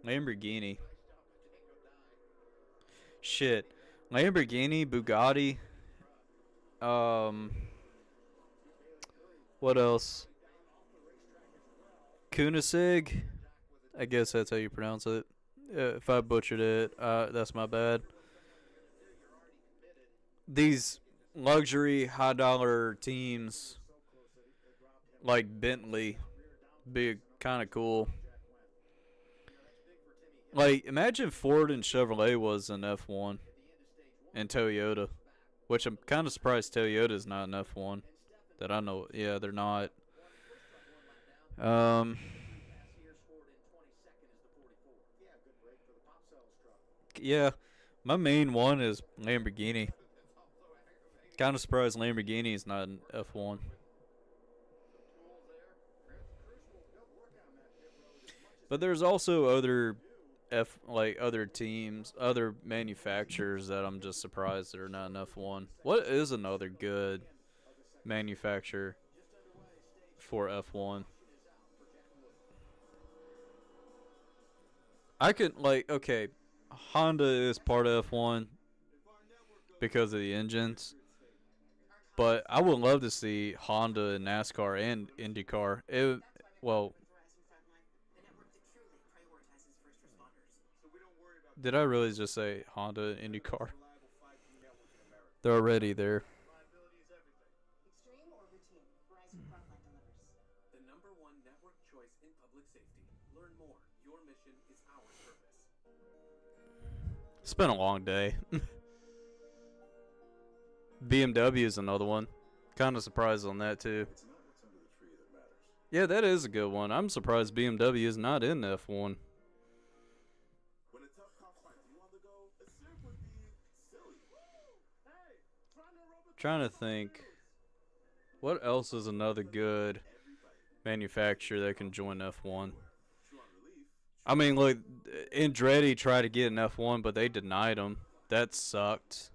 Lamborghini. Shit. Lamborghini, Bugatti. What else? Koenigsegg. I guess that's how you pronounce it. If I butchered it, that's my bad. These luxury high dollar teams like Bentley be kind of cool. Like, imagine Ford and Chevrolet was in F1 and Toyota, which I'm kind of surprised Toyota's not in F1 that I know. Yeah, they're not. Yeah, my main one is Lamborghini. Kind of surprised Lamborghini is not in F1. But there's also other other teams, other manufacturers that I'm just surprised that are not in F1. What is another good manufacturer for F1? I could okay, Honda is part of F1 because of the engines. But I would love to see Honda and NASCAR and IndyCar. Did I really just say Honda and IndyCar? They're already there. The #1 network choice in public safety. Learn more. Your mission is our purpose. It's been a long day. BMW is another one. Kind of surprised on that too. Yeah, that is a good one. I'm surprised BMW is not in F1. When a tough cop finds you on the go, a surf would be silly. Hey, trying to rob a Trying to think. What else is another good manufacturer that can join F1? I mean, look, Andretti tried to get an F1, but they denied him. That sucked.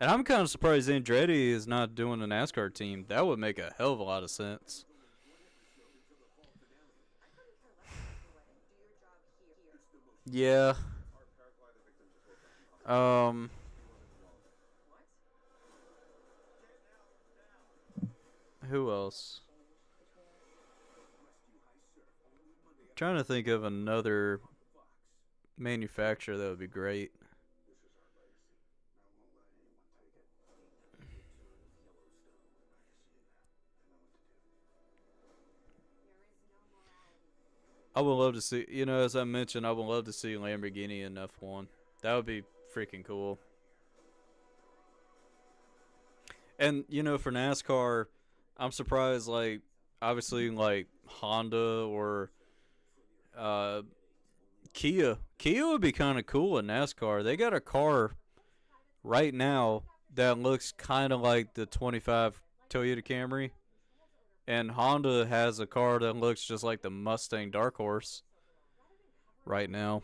And I'm kind of surprised Andretti is not doing a NASCAR team. That would make a hell of a lot of sense. Yeah. Who else? Trying to think of another manufacturer that would be great. I would love to see, as I mentioned, I would love to see Lamborghini in F1. That would be freaking cool. And, for NASCAR, I'm surprised, like, obviously, like, Honda or Kia. Kia would be kind of cool in NASCAR. They got a car right now that looks kind of like the 25 Toyota Camry. And Honda has a car that looks just like the Mustang Dark Horse right now.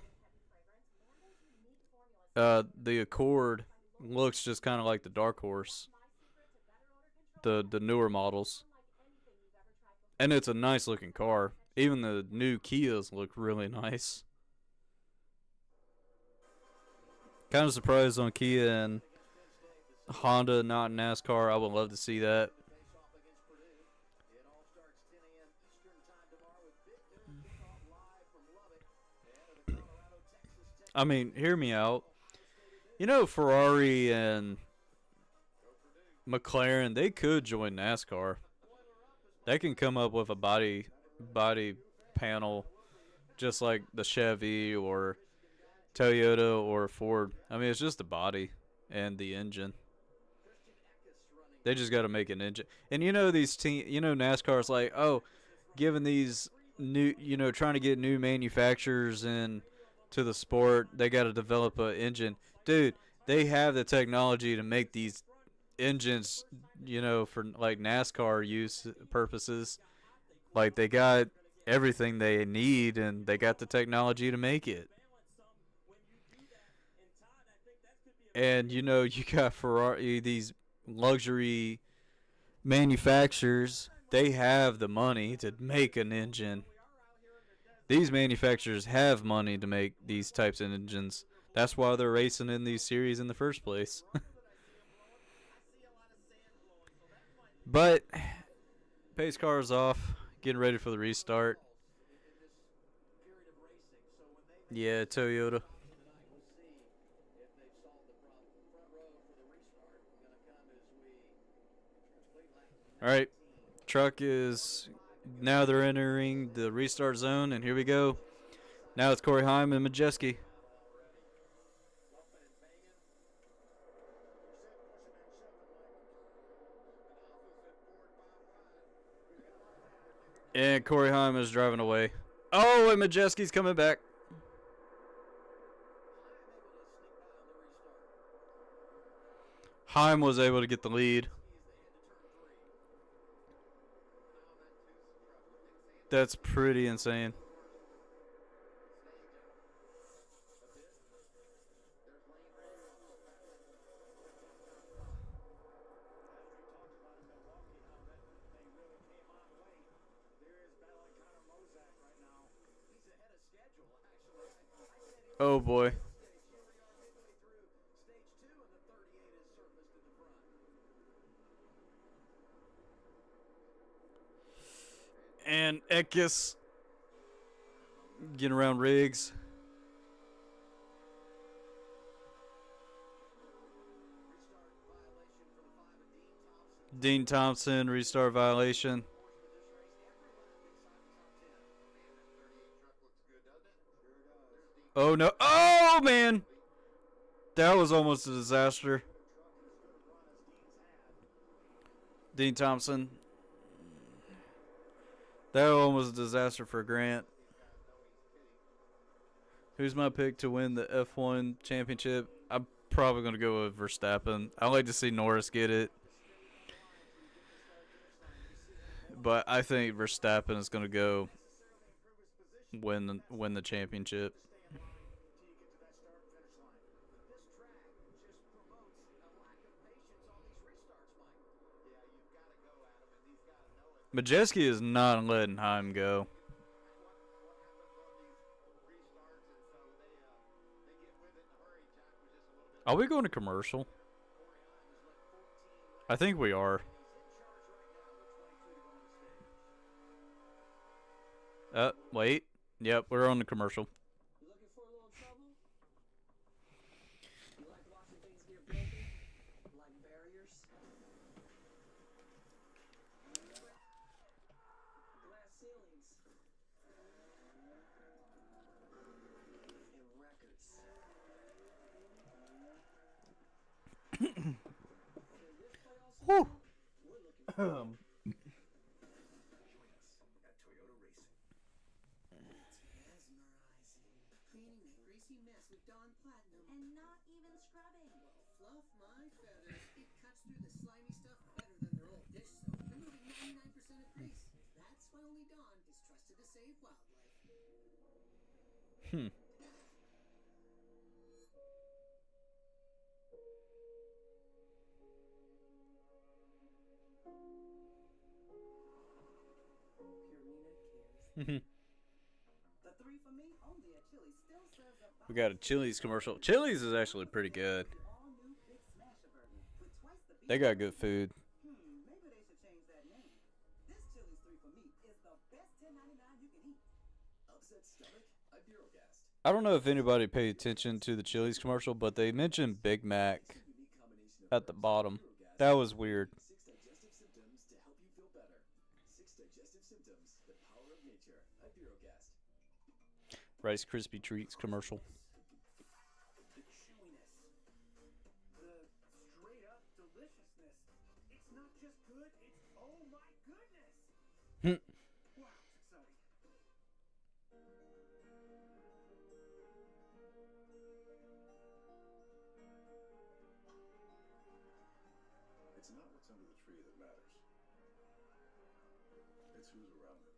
The Accord looks just kind of like the Dark Horse. The newer models. And it's a nice looking car. Even the new Kias look really nice. Kind of surprised on Kia and Honda not in NASCAR. I would love to see that. I mean, hear me out. Ferrari and McLaren, they could join NASCAR. They can come up with a body panel just like the Chevy or Toyota or Ford. I mean, it's just the body and the engine. They just got to make an engine. And these NASCAR's like, oh, given these new, trying to get new manufacturers in to the sport, they got to develop an engine. Dude, they have the technology to make these engines, for like NASCAR use purposes. Like, they got everything they need and they got the technology to make it. And you got Ferrari, these luxury manufacturers, they have the money to make an engine. These manufacturers have money to make these types of engines. That's why they're racing in these series in the first place. But pace car is off, getting ready for the restart. Yeah, Toyota. All right, truck is now they're entering the restart zone, and here we go. Now it's Corey Heim and Majeski. And Corey Heim is driving away. Oh, and Majeski's coming back. Heim was able to get the lead. That's pretty insane. Oh boy. And Ekis getting around Riggs. Dean Thompson, restart violation. Oh no. Oh man. That was almost a disaster. Dean Thompson That one was a disaster for Grant. Who's my pick to win the F1 championship? I'm probably going to go with Verstappen. I like to see Norris get it. But I think Verstappen is going to go win the championship. Majeski is not letting Heim go. Are we going to commercial? I think we are. Wait. Yep, we're on the commercial. You looking for a little trouble? You like watching things get broken? Like barriers? Glass ceilings. And records. Whew. We're looking for Join us at Toyota Racing. mesmerizing. Cleaning that greasy mess with Dawn Platinum. And not even scrubbing. Well, fluff my feathers. It cuts through the slimy stuff better than their old dish soap, removing 99% of grease. That's why only Dawn is trusted to save wildlife. Purina cares. The 3 for me only at Chili's still serves up We got a Chili's commercial. Chili's is actually pretty good. the all-new Big Smasher Burger with twice the beef. They got good food. Maybe they should change that name. This Chili's 3 for me is the best $10.99 you can eat. Upset stomach? Ibirogast. I don't know if anybody paid attention to the Chili's commercial, but they mentioned Big Mac Unique combination of at the bottom. That was weird. 6 digestive symptoms to help you feel better. 6 digestive symptoms, the power of nature. Ibirogast. Rice Krispie Treats commercial. The chewiness, the straight up deliciousness. It's not just good, it's oh my goodness. Wow, it's exciting. It's not what's under the tree that matters. It's who's around it.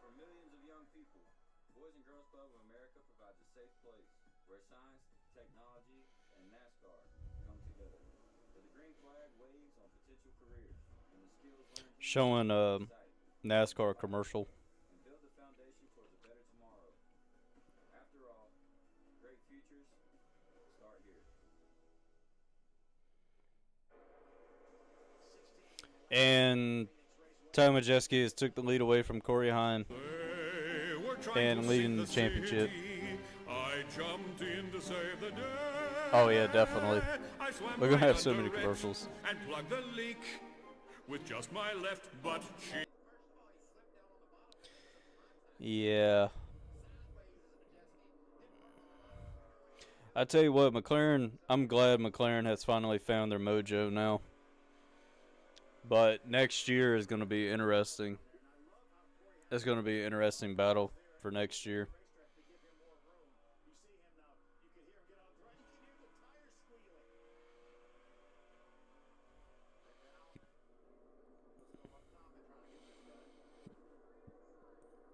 For millions of young people, Boys and Girls Club of America provides a safe place where science, technology, and NASCAR come together. Where the green flag waves on potential careers and the skills learned Showing NASCAR commercial. and build the foundation towards a better tomorrow. After all, great futures start here. And Ty Majeski has took the lead away from Corey Heim. They were trying And to leading sing the championship. city. I jumped in to save the day. Oh, yeah, definitely. I swam We're gonna right have so under many it commercials. And plugged the leak with just my left butt cheek. Yeah. I tell you what, McLaren, I'm glad McLaren has finally found their mojo now. But next year is going to be interesting. It's going to be an interesting battle for next year.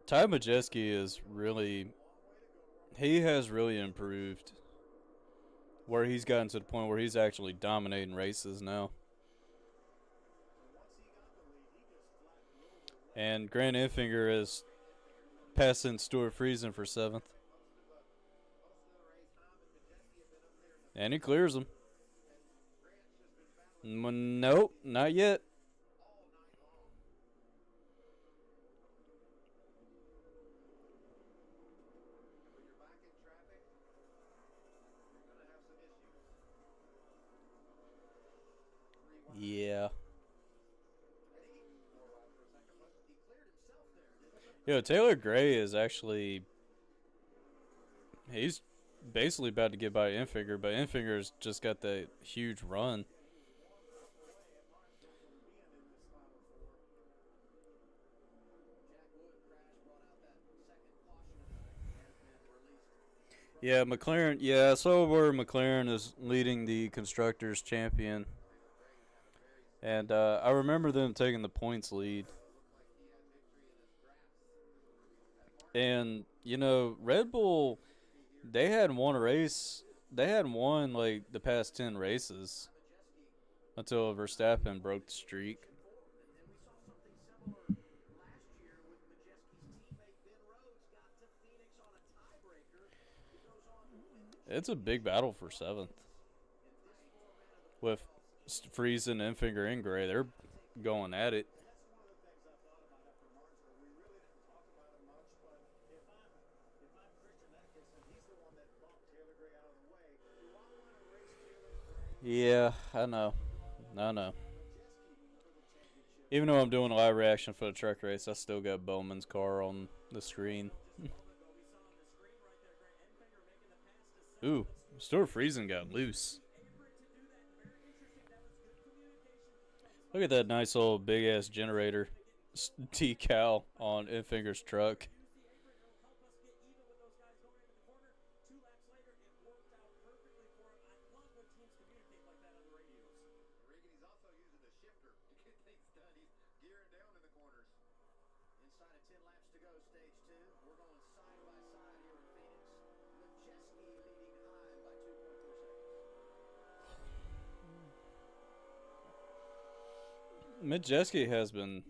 Ty Majeski is really, he has really improved. Where he's gotten to the point where he's actually dominating races now. And Grant Enfinger is passing Stuart Friesen for 7th. And he clears him. Nope, not yet. Yeah. Yo, Taylor Gray is actually, he's basically about to get by Infinger, but Infinger's just got that huge run. Yeah, McLaren. Yeah, so where McLaren is leading the constructors champion, and I remember them taking the points lead. And you know, Red Bull, they hadn't won a race. They hadn't won like the past 10 races until Verstappen broke the streak. It's a big battle for 7th. With Friesen, Infinger, and Gray, they're going at it. Yeah, I know. Even though I'm doing a live reaction for the truck race, I still got Bowman's car on the screen. Ooh, Stuart Friesen got loose. Look at that nice old big ass generator decal on Infinger's truck. Majeski has been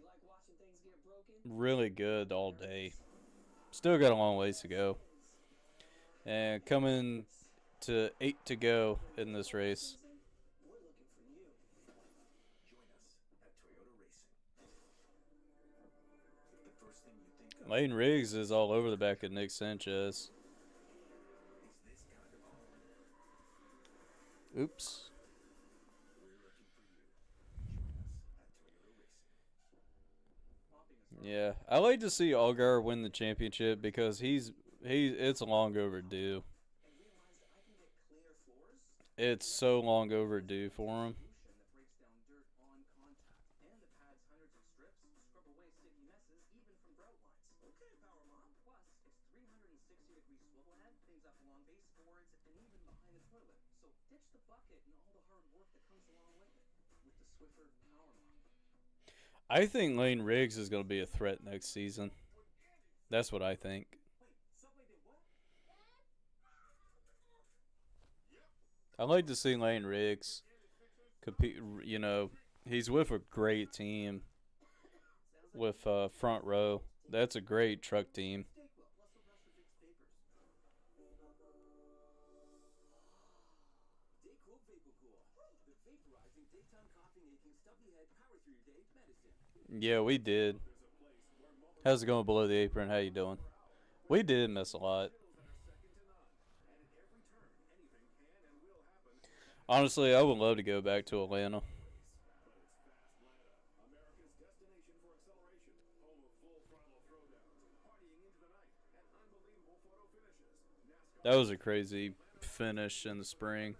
really good all day. Still got a long ways to go. And coming to 8 to go in this race. Lane Riggs is all over the back of Nick Sanchez. Oops. Yeah, I like to see Allgaier win the championship because it's long overdue. It's so long overdue for him. I think Lane Riggs is going to be a threat next season. That's what I think. I like to see Lane Riggs compete. You know, he's with a great team with Front Row. That's a great truck team. Yeah, we did. How's it going below the apron? How you doing? We did miss a lot. Honestly, I would love to go back to Atlanta. That was a crazy finish in the spring.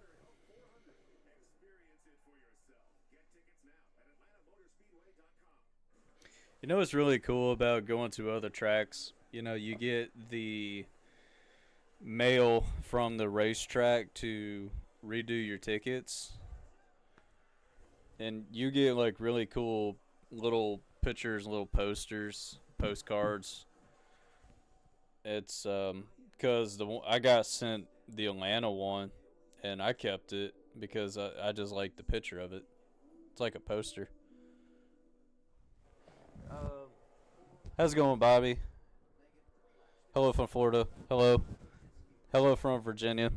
You know what's really cool about going to other tracks? You know, you get the mail from the racetrack to redo your tickets. And you get like really cool little pictures, little posters, postcards. It's because I got sent the Atlanta one, and I kept it because I just like the picture of it. It's like a poster. How's it going, Bobby? Hello from Florida. Hello. Hello from Virginia.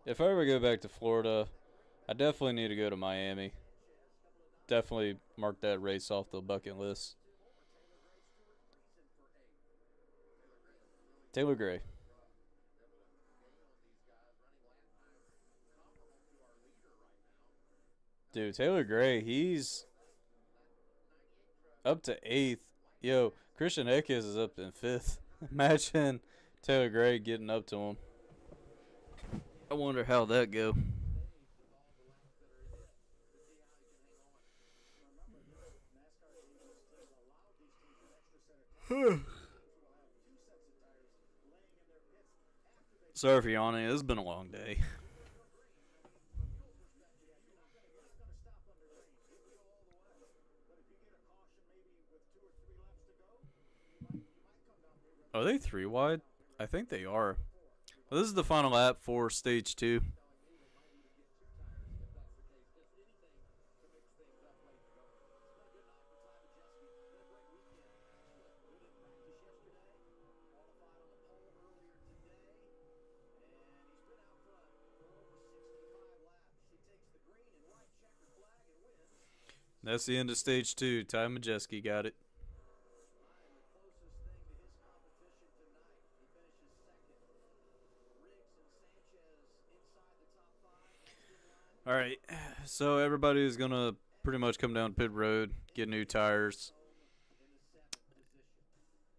If I ever go back to Florida, I definitely need to go to Miami. Definitely mark that race off the bucket list. Taylor Gray. Dude, Taylor Gray, he's up to 8th. Yo, Christian Eckes is up in 5th. Imagine Taylor Gray getting up to him. I wonder how that go. Sorry for yawning. It's been a long day. Are they 3 wide? I think they are. Well, this is the final lap for stage 2. That's the end of stage 2. Ty Majeski got it. All right, so everybody is going to pretty much come down pit road, get new tires.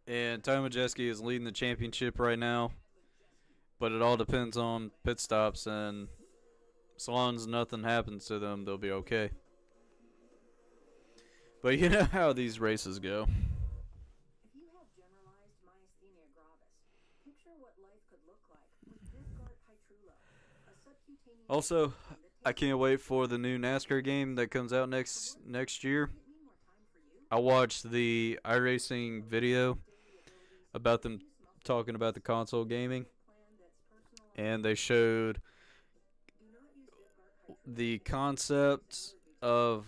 And Ty Majeski is leading the championship right now. But it all depends on pit stops, and as long as nothing happens to them, they'll be okay. But you know how these races go. If you have generalized myasthenia gravis, picture what life could look like with Vyvgart Hytrulo, a subcutaneous... Also, I can't wait for the new NASCAR game that comes out next year. I watched the iRacing video about them talking about the console gaming, and they showed the concept of,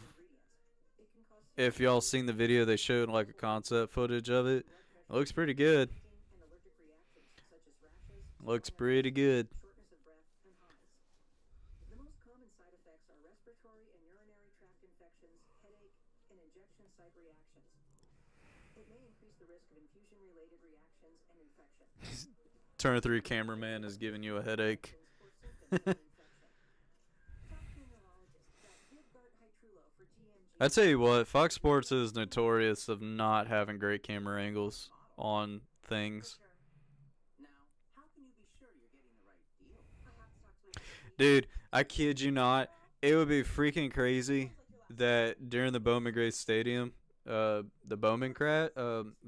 if y'all seen the video, they showed like a concept footage of it. It looks pretty good. Looks pretty good. The most common side effects are respiratory and urinary tract infections, headache, and injection site reactions. It may increase the risk of infusion-related reactions and infection. Turn 3 cameraman is giving you a headache. I tell you what, Fox Sports is notorious of not having great camera angles on things. Dude, I kid you not, it would be freaking crazy that during the Bowman Gray Stadium, the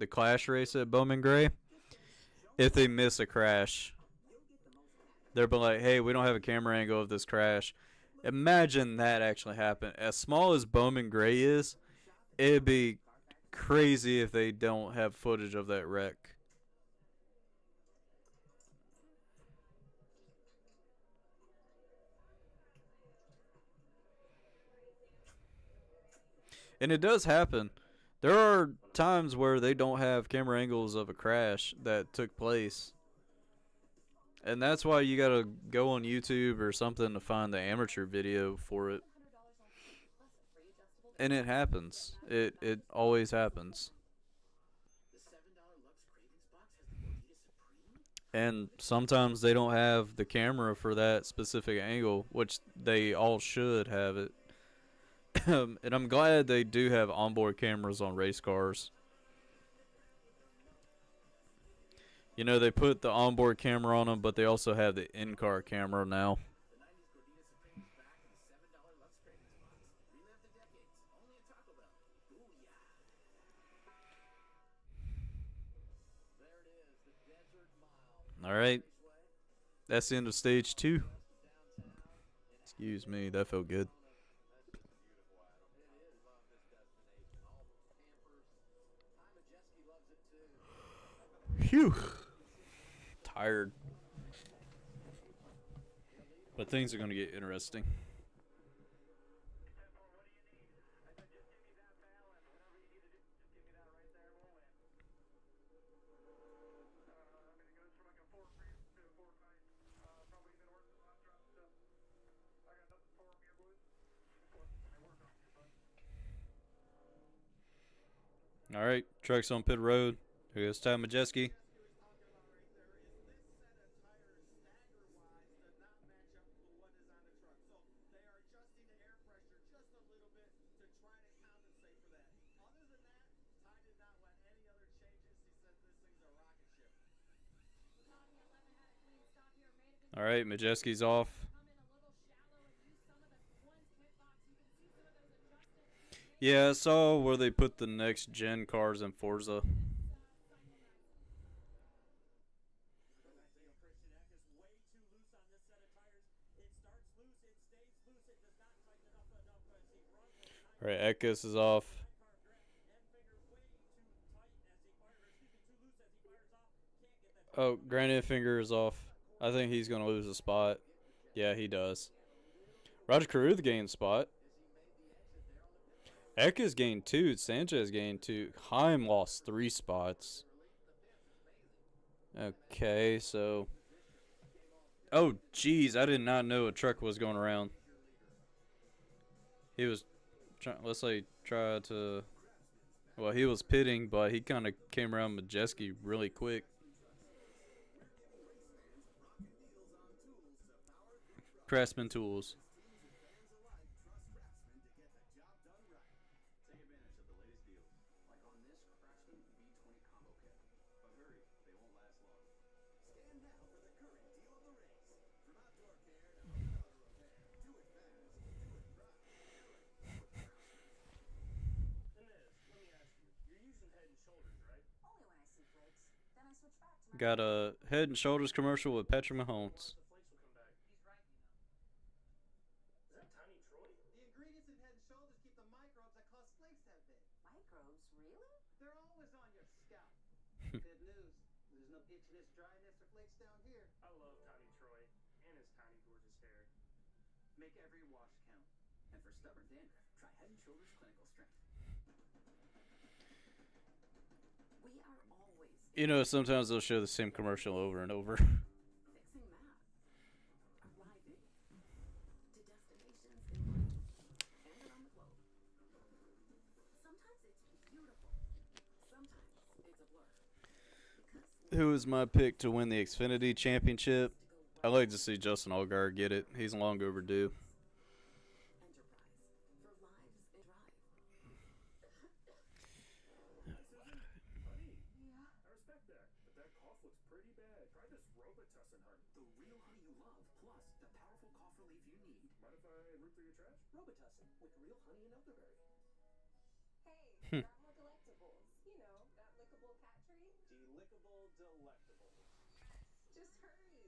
Clash race at Bowman Gray, if they miss a crash, they'll be like, hey, we don't have a camera angle of this crash. Imagine that actually happened. As small as Bowman Gray is, it'd be crazy if they don't have footage of that wreck. And it does happen. There are times where they don't have camera angles of a crash that took place. And that's why you gotta go on YouTube or something to find the amateur video for it. And it happens. It always happens. And sometimes they don't have the camera for that specific angle, which they all should have it. And I'm glad they do have onboard cameras on race cars. You know, they put the onboard camera on them, but they also have the in-car camera now. All right. That's the end of stage 2. Excuse me, that felt good. Phew. Tired. But things are going to get interesting. All right, truck's on pit road. Here goes Ty Majeski. All right, Majeski's off. Yeah, I saw where they put the next gen cars in Forza. All right, Eckes is off. Oh, Grant Enfinger is off. I think he's going to lose a spot. Yeah, he does. Roger Carruth gained spot. Eckes gained 2. Sanchez gained 2. Heim lost 3 spots. Okay, so... Oh, jeez, I did not know a truck was going around. He was, let's say, try to... Well, he was pitting, but he kind of came around Majeski really quick. Craftsman tools. Take advantage of the latest deals, like on this Craftsman B20 combo kit. But hurry, they won't last long. Stand now for the current deal of the race. From outdoor care to home and auto repair, do it fast, do it proud, do it with Craftsman. Inez, let me ask you. You're using Head and Shoulders, right? Only when I see flakes. Then I switch back to my Got a Head and Shoulders commercial with Patrick Mahomes. The flakes will come back. He's right, you know. Is that Tiny Troy? The ingredients in Head and Shoulders keep the microbes that cause flakes that big. Microbes, really? They're always on your scalp. Good news. There's no itchiness, dryness, or flakes down here. I love Tiny Troy and his tiny, gorgeous hair. Make every wash count. And for stubborn dandruff, try Head and Shoulders Clinical Strength. We are always You know, sometimes they'll show the same commercial over and over. fixing math. Arriving to destinations in life and around the globe. Sometimes it's beautiful. Sometimes it's a blur. Because Who is my pick to win the Xfinity Championship? I'd like to see Justin Allgaier get it. He's long overdue. enterprise for lives in drive. Honey, I respect that, but that cough looks pretty bad. Try this Robitussin, honey. The real honey you love, plus the powerful cough relief you need. Mind if I root through your trash? Robitussin, with real honey and elderberry. Hey, got more delectables. You know, that lickable cat treat? Delickable delectables. Just hurry.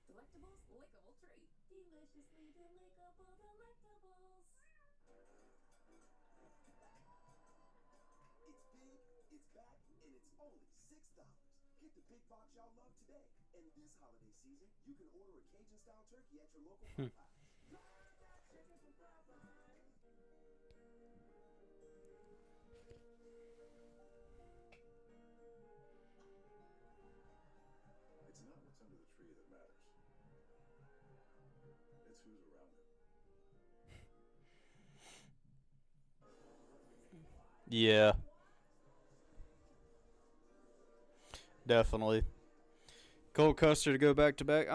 Delectables, lickable treat. Deliciously delectable delectables. It's big, it's back, and it's only $6. Get the big box y'all love today. And this holiday season, you can order a Cajun-style turkey at your local Popeyes. It's not what's under the tree that matters. It's who's around it. Yeah. Definitely. Cole Custer to go back to back.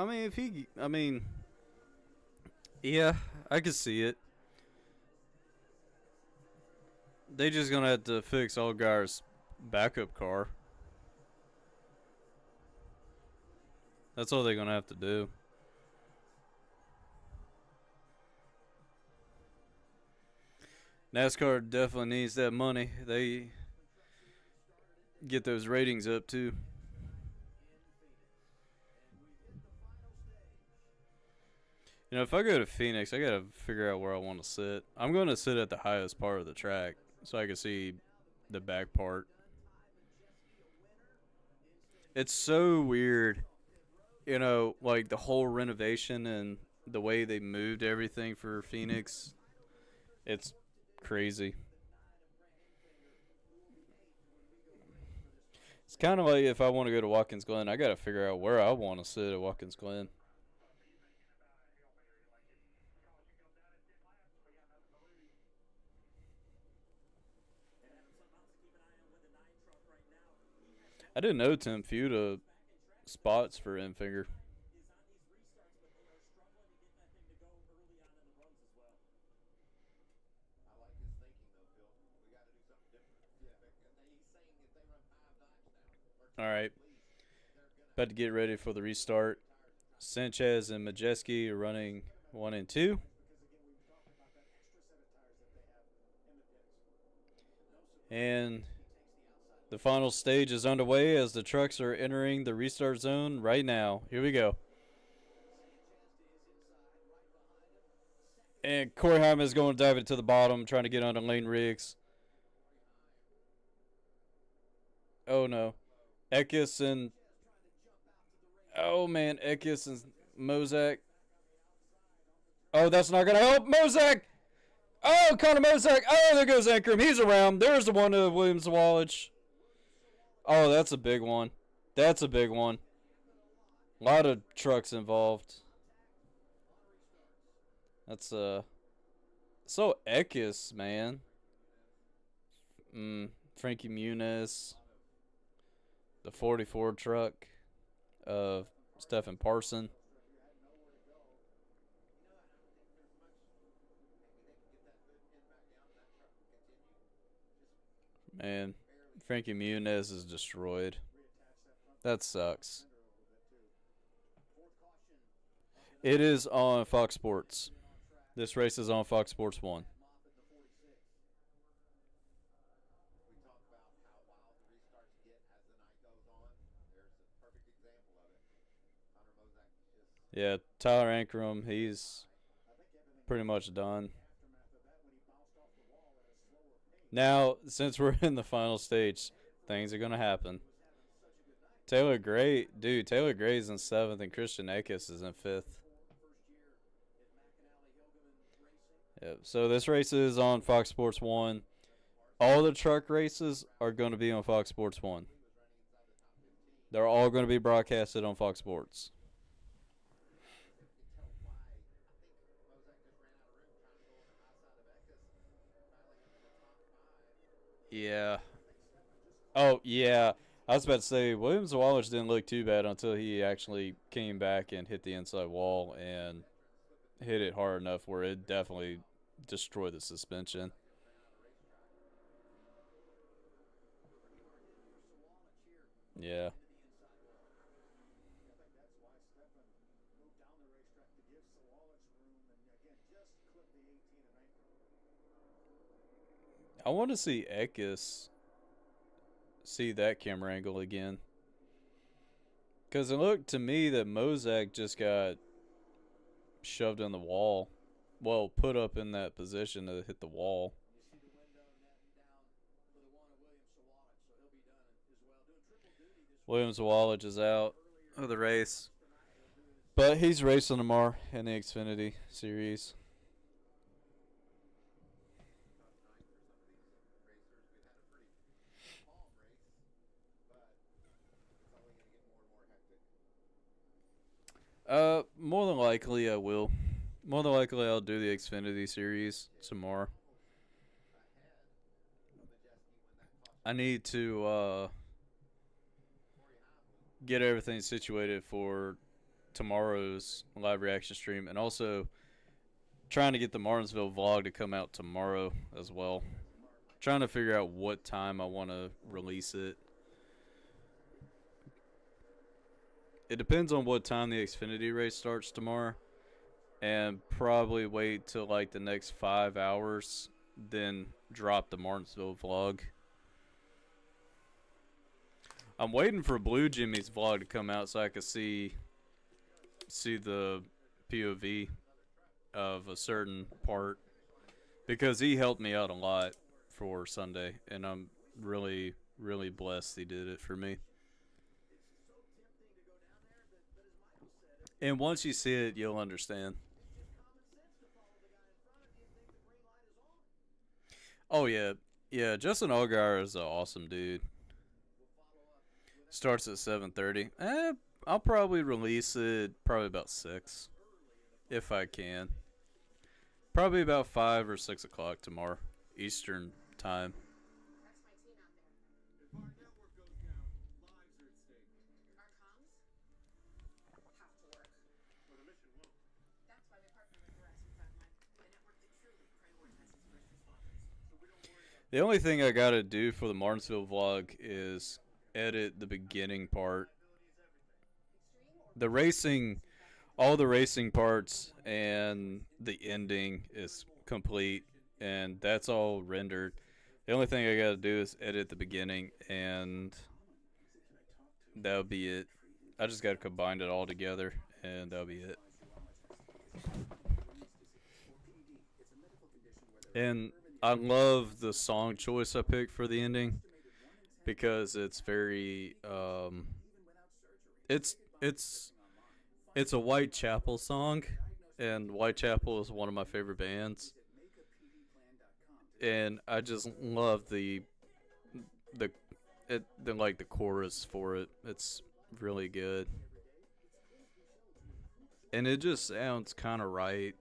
Yeah, I could see it. They just gonna have to fix Allgaier's backup car. That's all they're gonna have to do. NASCAR definitely needs that money. They get those ratings up too. You know, if I go to Phoenix, I gotta figure out where I want to sit. I'm going to sit at the highest part of the track so I can see the back part. It's so weird, you know, like the whole renovation and the way they moved everything for Phoenix. It's crazy. It's kind of like if I want to go to Watkins Glen, I gotta figure out where I want to sit at Watkins Glen. I didn't know Tim Fuda spots for Enfinger. I like his thinking, though, Phil. We got to do something different. Yeah. He's saying if they run 5 dimes now, All right. About to get ready for the restart. Sanchez and Majeski are running 1 and 2. And the final stage is underway as the trucks are entering the restart zone right now. Here we go. And Corey Hyman is going to dive it to the bottom, trying to get onto Lane Riggs. Oh no. Eckes and... Oh man, Eckes and Mozak. Oh, that's not going to help. Mozak! Oh, Connor Mozak. Oh, there goes Ankrum. He's around. There's the one of Williams Wallach. Oh, that's a big one. That's a big one. A lot of trucks involved. That's so Eckes, man. Frankie Muniz. The 44 truck of Stephen Parson. Man, Frankie Muniz is destroyed. That sucks. It is on Fox Sports. This race is on Fox Sports 1. Yeah, Tyler Ankrum, he's pretty much done. Now, since we're in the final stage, things are going to happen. Taylor Gray is in 7th and Christian Eckes is in 5th. Yep, so this race is on Fox Sports 1. All the truck races are going to be on Fox Sports 1. They're all going to be broadcasted on Fox Sports. Yeah. Oh, yeah. I was about to say, Williams Wallace didn't look too bad until he actually came back and hit the inside wall and hit it hard enough where it definitely destroyed the suspension. Yeah. I want to see Eckes see that camera angle again. Because it looked to me that Mozak just got shoved in the wall. Well, put up in that position to hit the wall. Williams Wallach is out of the race. But he's racing tomorrow in the Xfinity Series. More than likely I will. More than likely I'll do the Xfinity Series tomorrow. I need to get everything situated for tomorrow's live reaction stream, and also trying to get the Martinsville vlog to come out tomorrow as well. Trying to figure out what time I want to release it. It depends on what time the Xfinity race starts tomorrow, and probably wait till like the next 5 hours, then drop the Martinsville vlog. I'm waiting for Blue Jimmy's vlog to come out so I can see the POV of a certain part, because he helped me out a lot for Sunday, and I'm really, really blessed he did it for me. And once you see it, you'll understand. Oh, yeah. Yeah, Justin Allgaier is an awesome dude. Starts at 7:30. I'll probably release it probably about 6, if I can. Probably about 5 or 6 o'clock tomorrow, Eastern time. The only thing I gotta do for the Martinsville vlog is edit the beginning part the racing, all the racing parts and the ending is complete, and that's all rendered. The only thing I gotta do is edit the beginning, and that'll be it. I just gotta combine it all together, and that'll be it. And I love the song choice I picked for the ending because it's very it's it's it's a Whitechapel song, and Whitechapel is one of my favorite bands, and I just love the the like the chorus for it. It's really good, and it just sounds kind of right.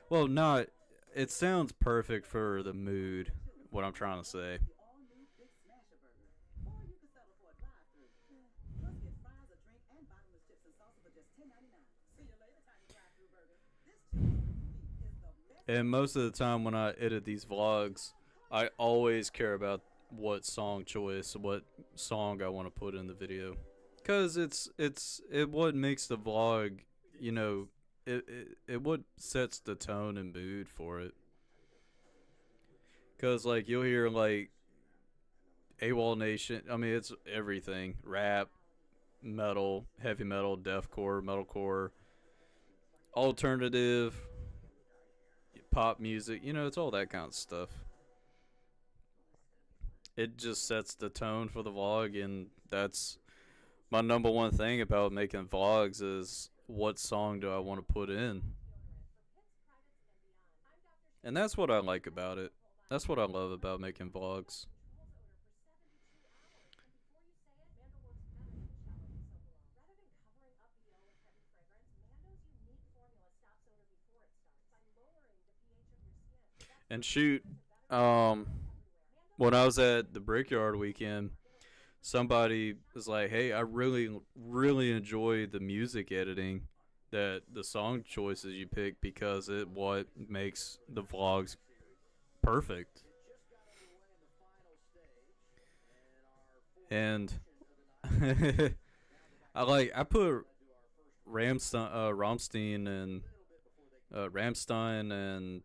Well, not. It sounds perfect for the mood. What I'm trying to say. And most of the time when I edit these vlogs, I always care about what song choice, what song I want to put in the video, cause it what makes the vlog, you know, it what sets the tone and mood for it. Cause like you'll hear like AWOL Nation. I mean, it's everything: rap, metal, heavy metal, deathcore, metalcore, alternative, pop music. You know, it's all that kind of stuff. It just sets the tone for the vlog, and that's my number one thing about making vlogs is what song do I want to put in. And that's what I like about it. That's what I love about making vlogs. And shoot, um, when I was at the Brickyard weekend, somebody was like, "Hey, I really enjoy the music editing, that the song choices you pick because it what makes the vlogs perfect." And I put Ramstein and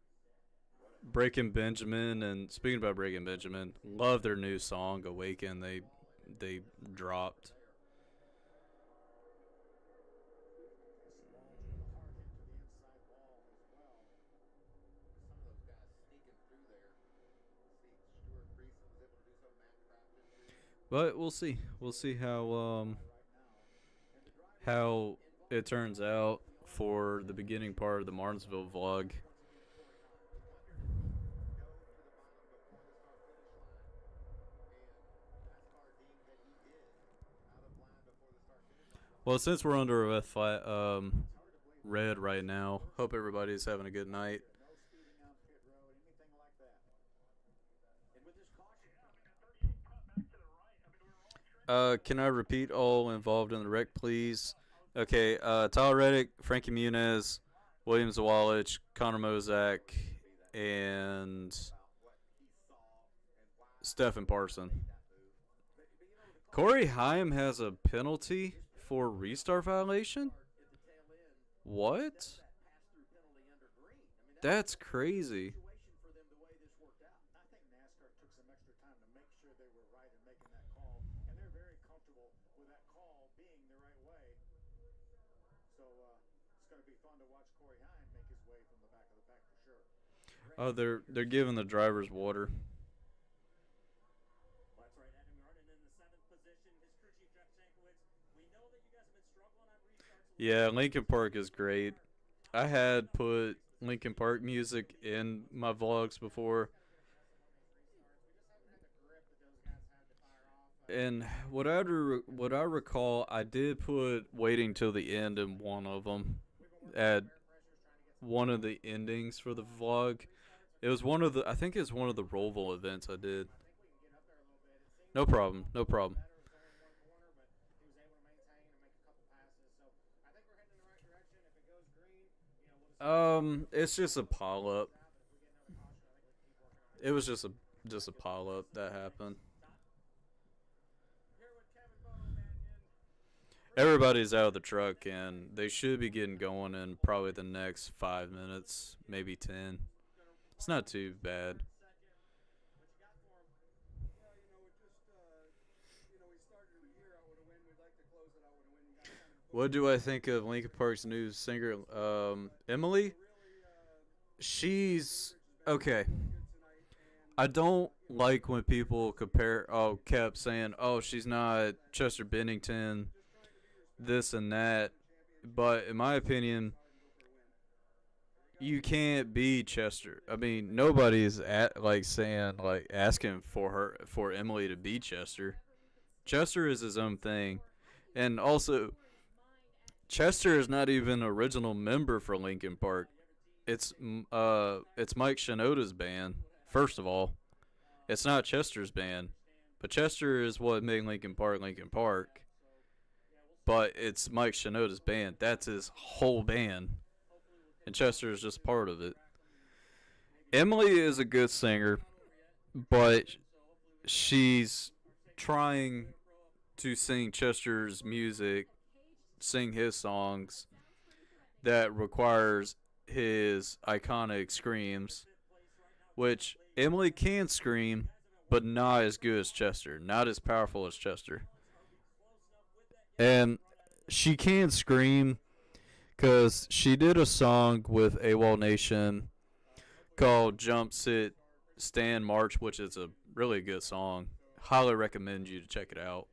Breaking Benjamin, and speaking about Breaking Benjamin, love their new song "Awaken." They dropped. But we'll see. We'll see how it turns out for the beginning part of the Martinsville vlog. Well, since we're under a red right now, hope everybody's having a good night. Can I repeat all involved in the wreck, please? Okay, Tyler Reddick, Frankie Muniz, William Zawalich, Connor Mozak, and Stephen Parson. Corey Haim has a penalty for restart violation? What? That's crazy. I think NASCAR took some extra time to make sure they were right in making that call, and they're very comfortable with that call being the right way. So it's going to be fun to watch Corey Haim make his way from the back of the pack for sure. Oh, they're giving the drivers water. That's right, Adam running in the 7th position. His crew chief Jeff Sankowitz. We know that you guys have been struggling on restarts. Yeah, Lincoln Park is great. I had put Lincoln Park music in my vlogs before. And what I recall, I did put "Waiting Till the End" in one of them, at one of the endings for the vlog. It was one of the, I think it was one of the Roval events I did. No problem, no problem. It's just a pile up. It was just a pile up that happened. Everybody's out of the truck, and they should be getting going in probably the next 5 minutes, maybe 10. It's not too bad. Yeah, we started the year out with a win. We'd like to close it out with a win. We got kind of What do I think of Linkin Park's new singer, Emily? She's okay. I don't like when people kept saying, "Oh, she's not Chester Bennington, this and that." But in my opinion, you can't be Chester. I mean, nobody's asking for Emily to be Chester. Chester is his own thing, and also Chester is not even an original member for Linkin Park. It's Mike Shinoda's band. First of all, it's not Chester's band, but Chester is what made Linkin Park Linkin Park. But it's Mike Shinoda's band. That's his whole band, and Chester is just part of it. Emily is a good singer, but she's trying to sing Chester's music, sing his songs that requires his iconic screams, which Emily can scream, but not as good as Chester, not as powerful as Chester. And she can scream because she did a song with AWOL Nation called Jump, Sit, Stand, March, which is a really good song. Highly recommend you to check it out.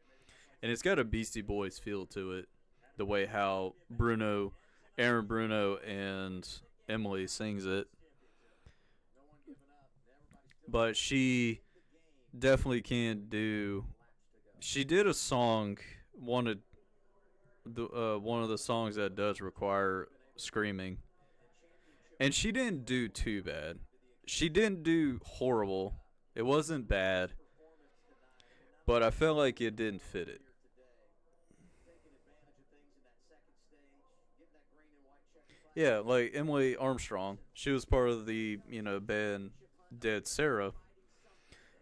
And it's got a Beastie Boys feel to it, the way how Aaron Bruno and Emily sings it. But she definitely can't do. She did a song, one of the songs that does require screaming, and she didn't do too bad. She didn't do horrible. It wasn't bad, but I felt like it didn't fit it. Yeah, like Emily Armstrong. She was part of the, band Dead Sarah.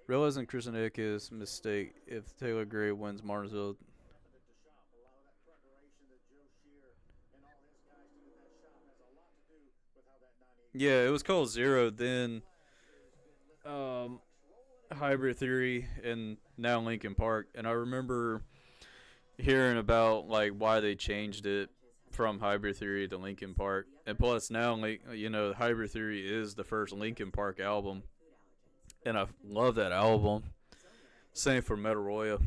Realizing Christian Eckes mistake if Taylor Gray wins Martinsville. Yeah, it was called Zero, then Hybrid Theory, and now Linkin Park. And I remember hearing about like why they changed it from Hybrid Theory to Linkin Park. And plus now, Hybrid Theory is the first Linkin Park album, and I love that album. Same for Metoroia.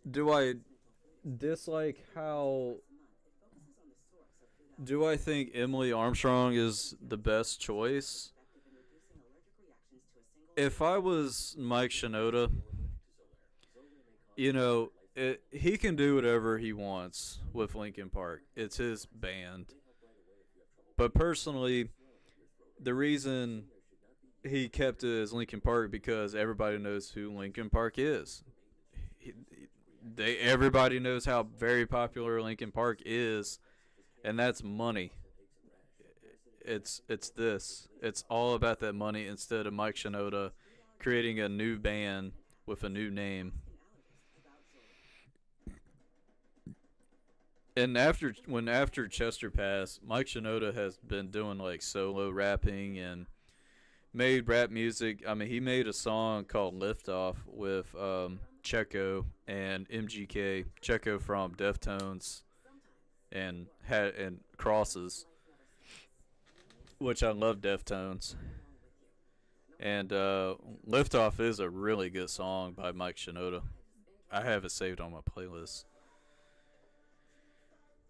Do I dislike how... Do I think Emily Armstrong is the best choice? If I was Mike Shinoda, he can do whatever he wants with Linkin Park. It's his band. But personally, the reason he kept it as Linkin Park because everybody knows who Linkin Park is. Everybody knows how very popular Linkin Park is, and that's money. It's this. It's all about that money instead of Mike Shinoda creating a new band with a new name. And after Chester passed, Mike Shinoda has been doing like solo rapping and made rap music. I mean, he made a song called Liftoff with Checo and MGK. Checo from Deftones and Crosses, which I love Deftones. And Liftoff is a really good song by Mike Shinoda. I have it saved on my playlist.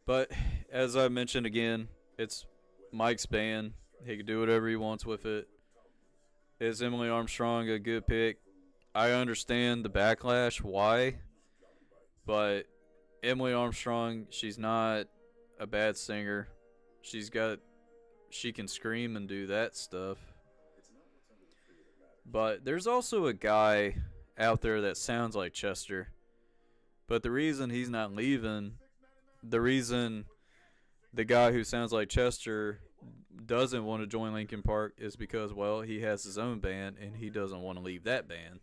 But as I mentioned again, it's Mike's band. He can do whatever he wants with it. Is Emily Armstrong a good pick? I understand the backlash, why. But Emily Armstrong, she's not a bad singer. She can scream and do that stuff. But there's also a guy out there that sounds like Chester. But the reason he's not leaving, the reason the guy who sounds like Chester doesn't want to join Linkin Park is because, well, he has his own band and he doesn't want to leave that band.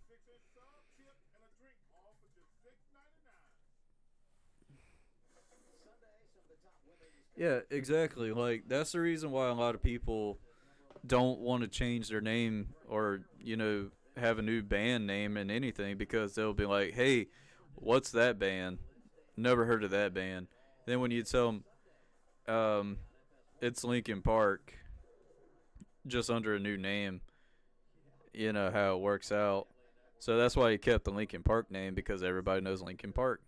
Yeah, exactly. Like that's the reason why a lot of people don't want to change their name or have a new band name and anything because they'll be like, "Hey, what's that band? Never heard of that band." Then when you tell them, it's Linkin Park, just under a new name, you know how it works out. So that's why he kept the Linkin Park name because everybody knows Linkin Park.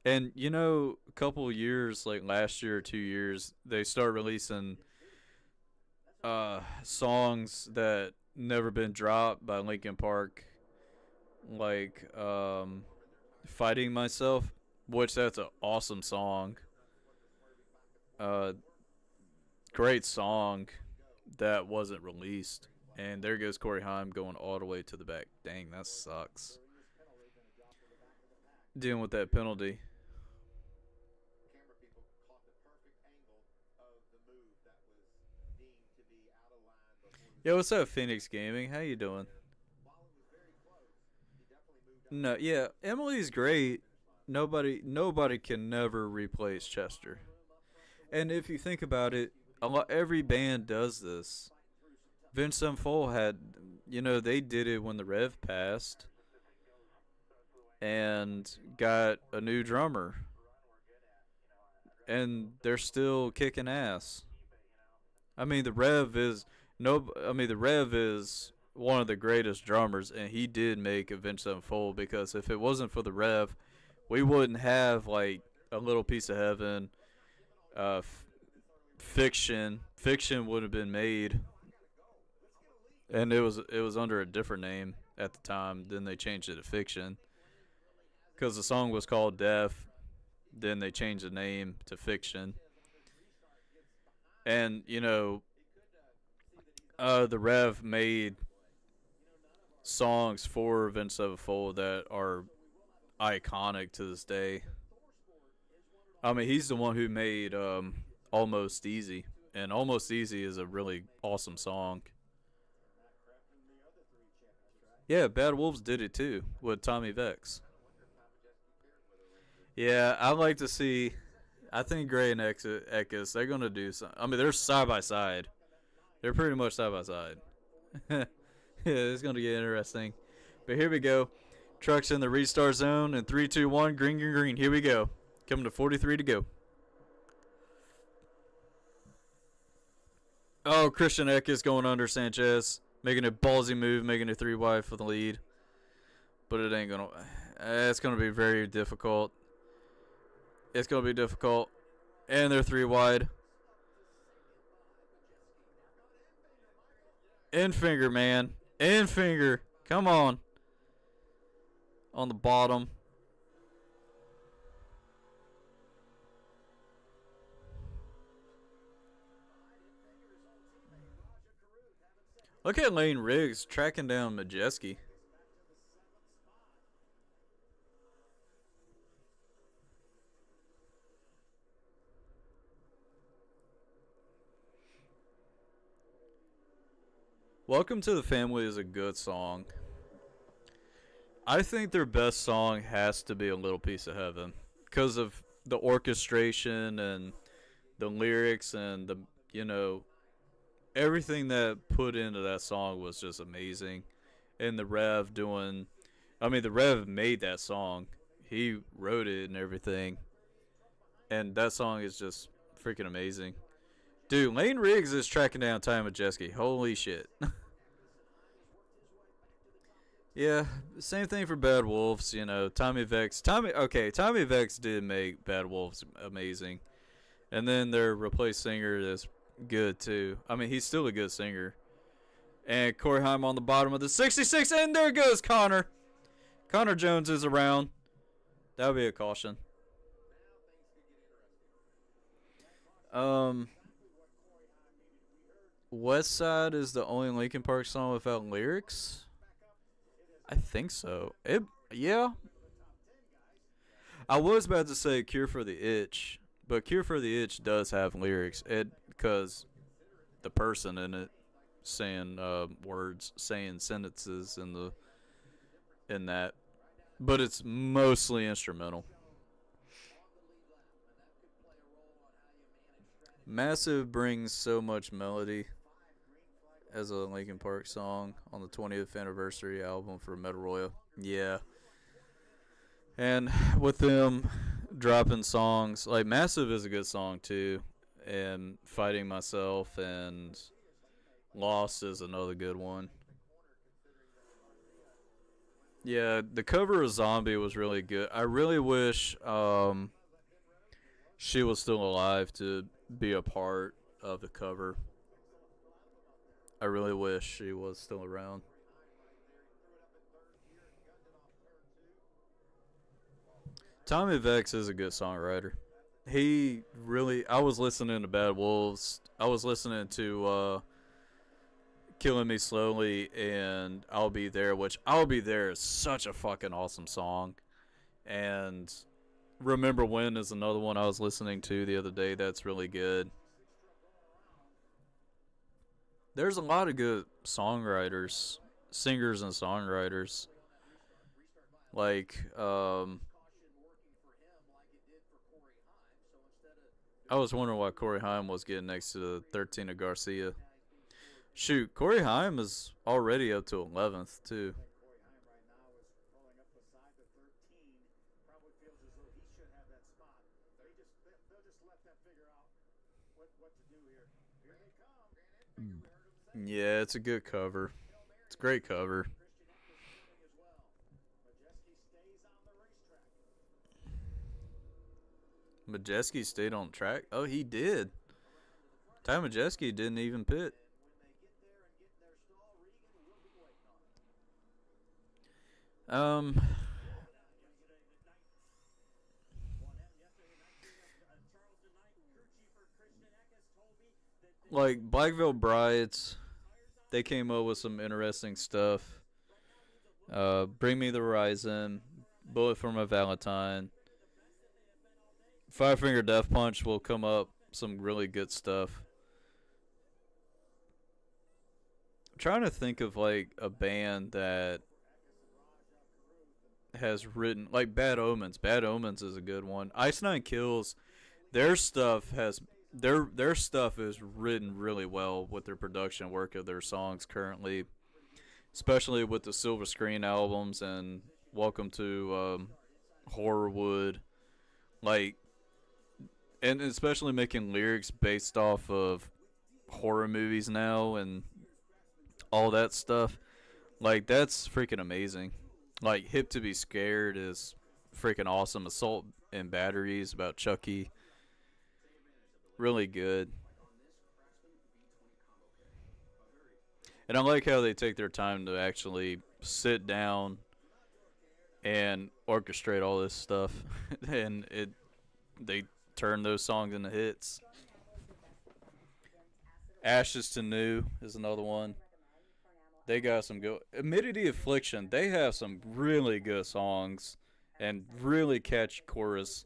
And a couple of years, like last year or 2 years, they start releasing songs that never been dropped by Linkin Park, like "Fighting Myself," which that's an awesome song. Uh, Great song that wasn't released. And there goes Corey Haim going all the way to the back. Dang, that sucks. Dealing with that penalty. Camera people caught the perfect angle of the move that was deemed to be out of line before the Yo, what's up, Phoenix Gaming? How you doing? while it was very close, he definitely moved up. No, yeah, Emily's great. Nobody can never replace Chester. And if you think about it, every band does this. Vince Sevenfold had, they did it when the Rev passed and got a new drummer, and they're still kicking ass. I mean, the Rev is the Rev is one of the greatest drummers, and he did make Avenged Sevenfold because if it wasn't for the Rev, we wouldn't have like a little piece of heaven. Fiction would have been made, and it was under a different name at the time. Then they changed it to Fiction because the song was called Death. Then they changed the name to Fiction, and the Rev made songs for Avenged Sevenfold that are iconic to this day. I mean, he's the one who made Almost Easy, and Almost Easy is a really awesome song. Yeah, Bad Wolves did it too with Tommy Vex. Yeah, I'd like to see. I think Gray and Eckes, they're gonna do something. I mean, they're side by side. They're pretty much side by side. Yeah, it's gonna get interesting. But here we go. Trucks in the restart zone in 3, 2, 1. Green, green, green. Here we go. Coming to 43 to go. Oh, Christian Eckes going under Sanchez, making a ballsy move, making a 3 wide for the lead. But it ain't gonna. It's gonna be very difficult. It's gonna be difficult, and they're 3 wide. In finger, man. In finger. Come on. On the bottom. Look at Lane Riggs tracking down Majeski. Welcome to the Family is a good song. I think their best song has to be A Little Piece of Heaven because of the orchestration and the lyrics and everything that put into that song was just amazing. And the Rev made that song. He wrote it and everything. And that song is just freaking amazing. Dude, Lane Riggs is tracking down Ty Majeski. Holy shit. Yeah, same thing for Bad Wolves. Tommy Vex. Tommy Vex did make Bad Wolves amazing. And then their replaced singer is good too. I mean, he's still a good singer. And Corey Haim on the bottom of the 66, and there goes Connor. Connor Jones is around. That would be a caution. West Side is the only Linkin Park song without lyrics? I think so. Yeah. I was about to say Cure for the Itch, but Cure for the Itch does have lyrics. Because the person in it saying words, saying sentences in that, but it's mostly instrumental. Massive brings so much melody as a Linkin Park song on the 20th anniversary album for Metal Royal. Yeah. And with them dropping songs, like Massive is a good song too. And Fighting Myself and Lost is another good one. Yeah, the cover of Zombie was really good. I really wish she was still alive to be a part of the cover. I really wish she was still around. Tommy Vex is a good songwriter. He really. I was listening to Bad Wolves. I was listening to Killing Me Slowly and I'll Be There, which I'll Be There is such a fucking awesome song. And Remember When is another one I was listening to the other day that's really good. There's a lot of good songwriters, singers and songwriters. Like, I was wondering why Corey Haim was getting next to 13 of Garcia. Shoot, Corey Haim is already up to 11th, too. Yeah, it's a good cover. It's a great cover. Majeski stayed on track? Oh, he did. Ty Majeski didn't even pit. Like Black Veil Brides, they came up with some interesting stuff. Bring Me the Horizon, Bullet for My Valentine. Five Finger Death Punch will come up some really good stuff. I'm trying to think of like a band that has written like Bad Omens. Bad Omens is a good one. Ice Nine Kills, their stuff has their stuff is written really well with their production work of their songs currently, especially with the Silver Screen albums and Welcome to Horrorwood, like, and especially making lyrics based off of horror movies now and all that stuff. Like, that's freaking amazing. Like, Hip to Be Scared is freaking awesome. Assault and Batteries about Chucky. Really good. And I like how they take their time to actually sit down and orchestrate all this stuff. And they turn those songs into hits. Ashes to New is another one. They got some good. Admittedly Affliction, they have some really good songs and really catchy chorus.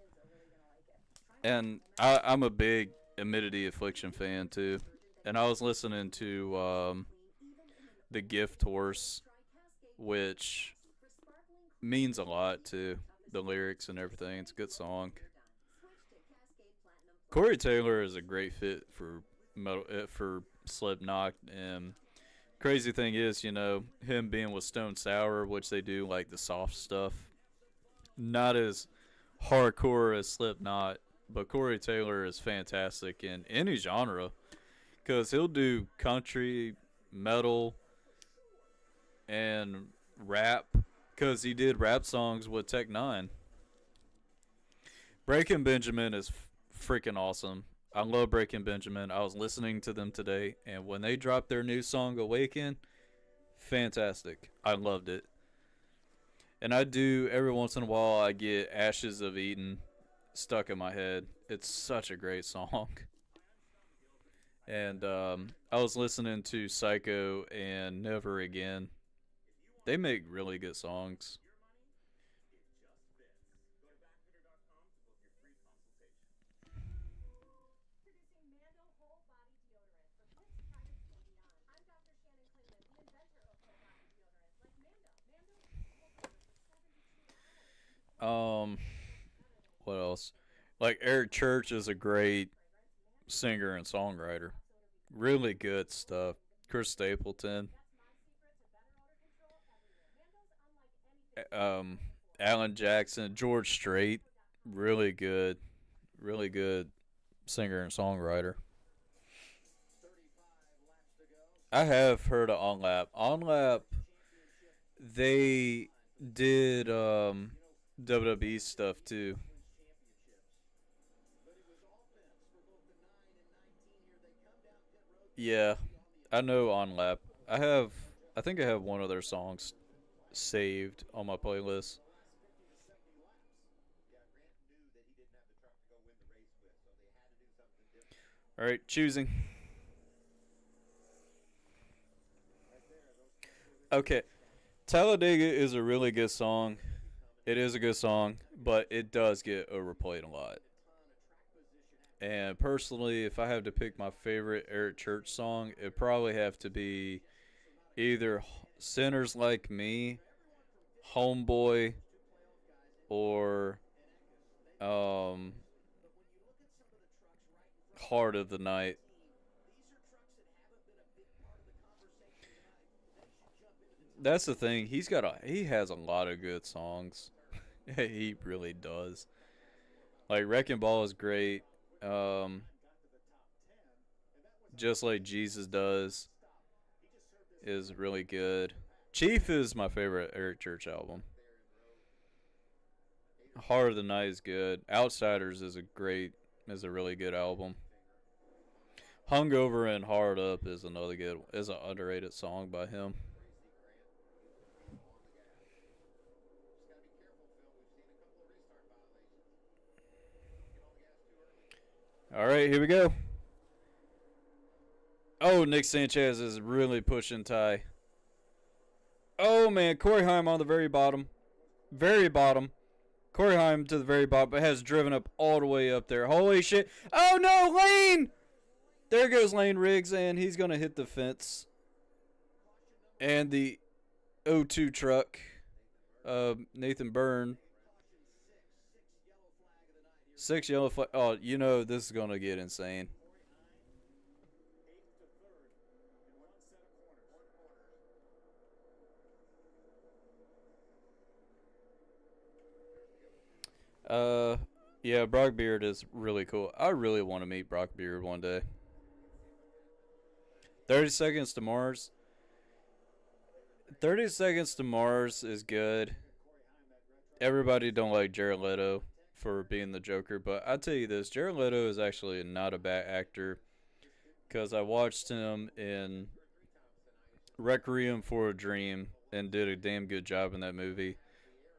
And I'm a big Admittedly Affliction fan too. And I was listening to The Gift Horse, which means a lot to the lyrics and everything. It's a good song. Corey Taylor is a great fit for Slipknot, and crazy thing is, you know, him being with Stone Sour, which they do like the soft stuff, not as hardcore as Slipknot, but Corey Taylor is fantastic in any genre because he'll do country, metal, and rap because he did rap songs with Tech Nine. Breaking Benjamin is freaking awesome. I love Breaking Benjamin. I was listening to them today, and when they dropped their new song, Awaken, fantastic. I loved it. And I do, every once in a while, I get Ashes of Eden stuck in my head. It's such a great song. And I was listening to Psycho and Never Again. They make really good songs. What else? Like Eric Church is a great singer and songwriter. Really good stuff. Chris Stapleton, um, Alan Jackson, George Strait, really good, really good singer and songwriter. I have heard of OnLap. OnLap, they did WWE stuff too. Yeah, I know OnLap. I have, I think I have one of their songs saved on my playlist. All right, choosing. Okay, Talladega is a really good song. It is a good song, but it does get overplayed a lot. And personally, if I have to pick my favorite Eric Church song, it'd probably have to be either Sinners Like Me, Homeboy, or um, Heart of the Night. That's the thing. He has a lot of good songs. He really does. Like Wrecking Ball is great. Um, just like Jesus does is really good. Chief is my favorite Eric Church album. Heart of the Night is good. Outsiders is a really good album. Hungover and Hard Up is an underrated song by him. All right, here we go. Oh, Nick Sanchez is really pushing Ty. Oh man, Corey Heim on the very bottom. Very bottom. Corey Heim to the very bottom, but has driven up all the way up there. Holy shit. Oh no, Lane! There goes Lane Riggs, and he's going to hit the fence. And the O2 truck, Nathan Byrne. 6 yellow flag. Oh, you know this is going to get insane. Yeah, Brock Beard is really cool. I really want to meet Brock Beard one day. 30 Seconds to Mars. 30 Seconds to Mars is good. Everybody don't like Jared Leto for being the Joker, but I tell you this, Jared Leto is actually not a bad actor because I watched him in Requiem for a Dream and did a damn good job in that movie.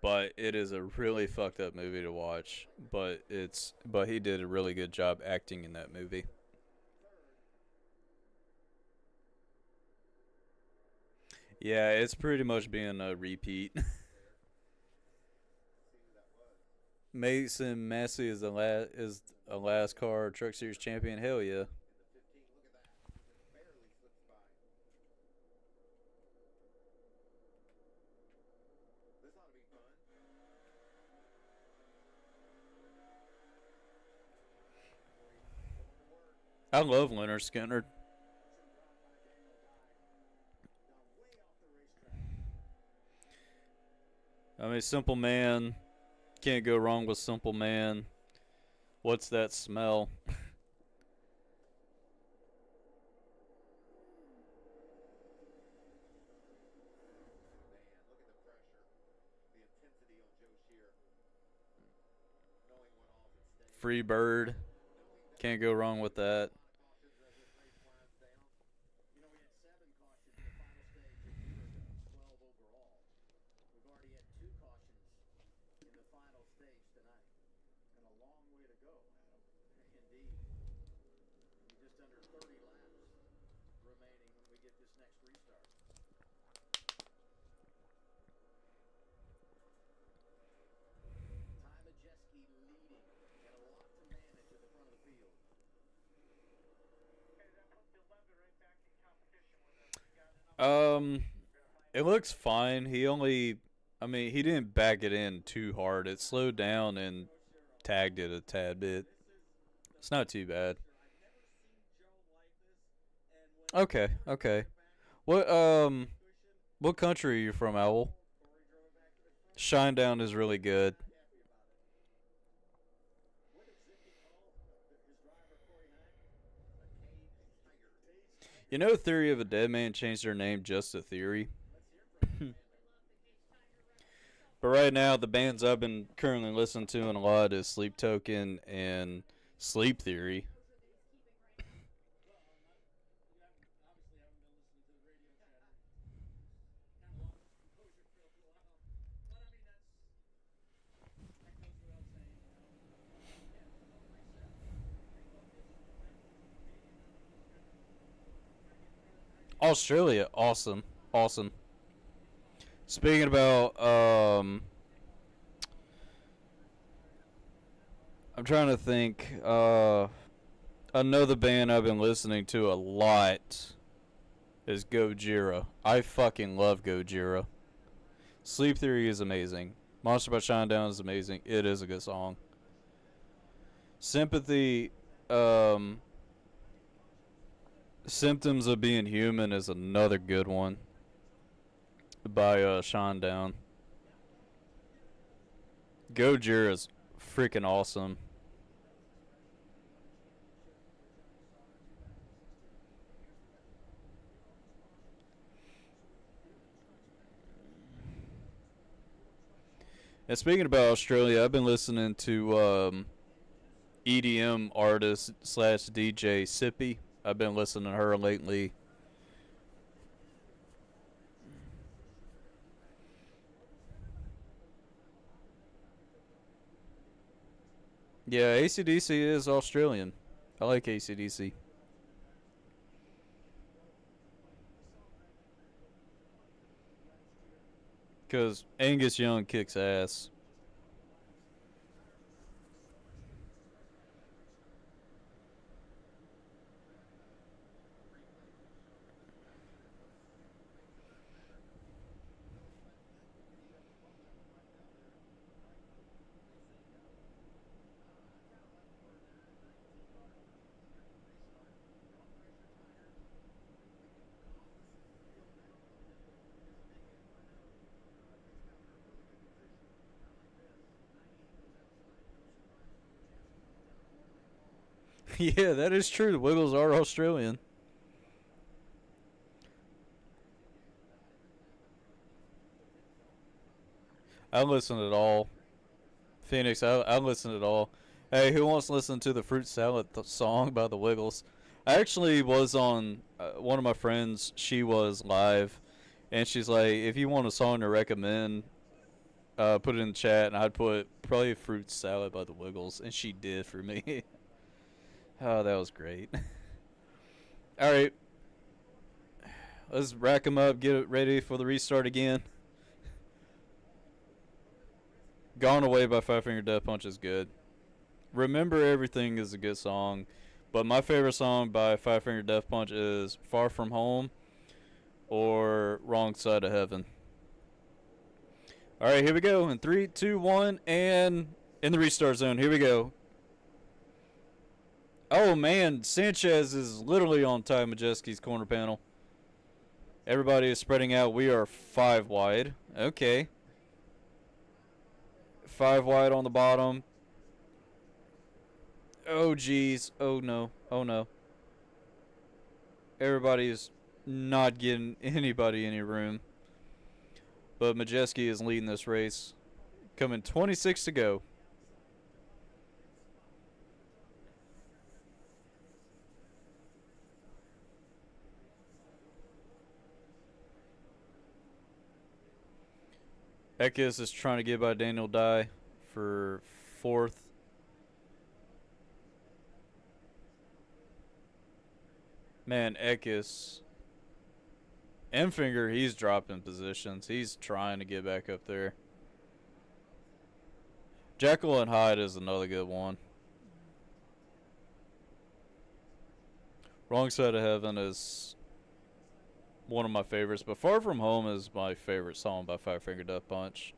But it is a really fucked up movie to watch. But he did a really good job acting in that movie. Yeah, it's pretty much being a repeat. Mason Massey is a last car Truck Series champion. Hell yeah. I love Leonard Skinner. I mean, Simple Man. Can't go wrong with Simple Man. What's that smell? Free Bird. Can't go wrong with that. Um, it looks fine. He didn't back it in too hard. It slowed down and tagged it a tad bit. It's not too bad. Okay, okay. What what country are you from, Owl? Shinedown is really good. You know, Theory of a Dead Man changed their name just to Theory. But right now, the bands I've been currently listening to a lot is Sleep Token and Sleep Theory. Australia, awesome, awesome. Speaking about, I'm trying to think. Another band I've been listening to a lot is Gojira. I fucking love Gojira. Sleep Theory is amazing. Monster by Shinedown is amazing. It is a good song. Sympathy, um, Symptoms of Being Human is another good one by Shinedown. Gojira is freaking awesome. And speaking about Australia, I've been listening to EDM artist slash DJ Sippy. I've been listening to her lately. Yeah, ACDC is Australian. I like ACDC. Because Angus Young kicks ass. Yeah, that is true. The Wiggles are Australian. I listen to it all. Phoenix, I listen to it all. Hey, who wants to listen to the Fruit Salad song by the Wiggles? I actually was on one of my friends. She was live, and she's like, "If you want a song to recommend, put it in the chat." And I'd put probably Fruit Salad by the Wiggles, and she did for me. Oh, that was great. All right, let's rack them up. Get it ready for the restart again. Gone Away by Five Finger Death Punch is good. Remember Everything is a good song, but my favorite song by Five Finger Death Punch is Far From Home or Wrong Side of Heaven. All right, here we go. In 3, 2, 1, and in the restart zone. Here we go. Oh man, Sanchez is literally on Ty Majeski's corner panel. Everybody is spreading out. We are 5 wide. Okay. 5 wide on the bottom. Oh geez. Oh no. Oh no. Everybody is not getting anybody any room. But Majeski is leading this race. Coming 26 to go. Ekis is trying to get by Daniel Dye for 4th. Man, Ekis. Enfinger, he's dropping positions. He's trying to get back up there. Jekyll and Hyde is another good one. Wrong Side of Heaven is one of my favorites, but Far From Home is my favorite song by Five Finger Death Punch.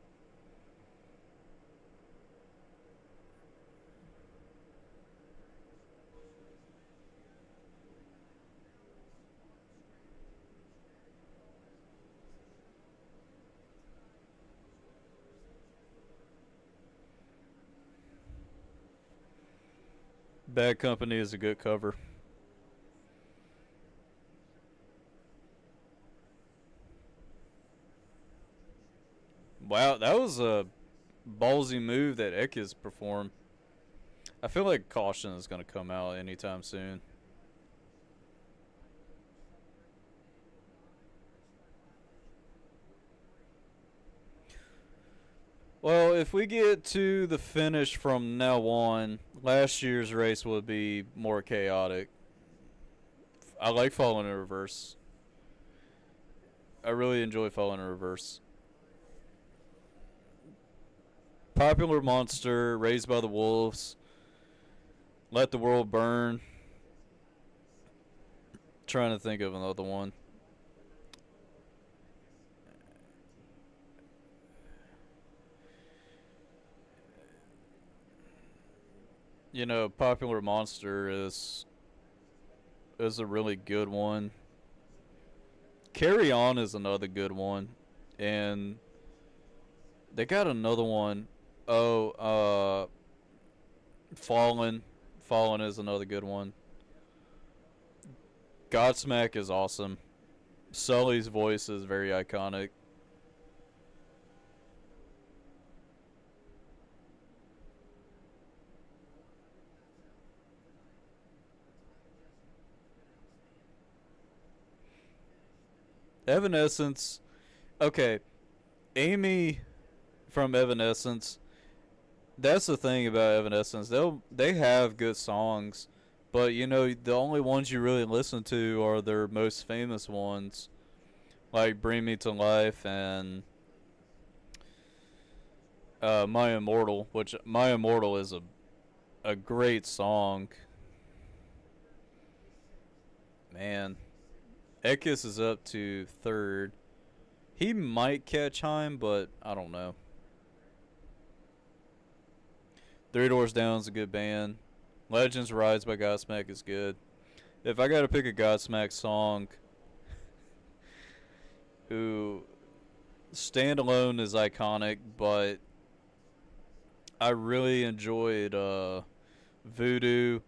Bad Company is a good cover. Wow, that was a ballsy move that Ekis performed. I feel like Caution is going to come out anytime soon. Well, if we get to the finish from now on, last year's race would be more chaotic. I like Falling in Reverse. I really enjoy Falling in Reverse. Popular Monster, Raised by the Wolves, Let the World Burn. Trying to think of another one. You know, Popular Monster is a really good one. Carry On is another good one, and they got another one. Oh, Fallen. Fallen is another good one. Godsmack is awesome. Sully's voice is very iconic. Evanescence. Okay, Amy from Evanescence. That's the thing about Evanescence. They have good songs, but you know the only ones you really listen to are their most famous ones, like "Bring Me to Life" and "My Immortal," which "My Immortal" is a great song. Man, Ekis is up to third. He might catch Heim, but I don't know. Three Doors Down is a good band. Legends Rise by Godsmack is good. If I gotta pick a Godsmack song, who Standalone is iconic, but I really enjoyed Voodoo,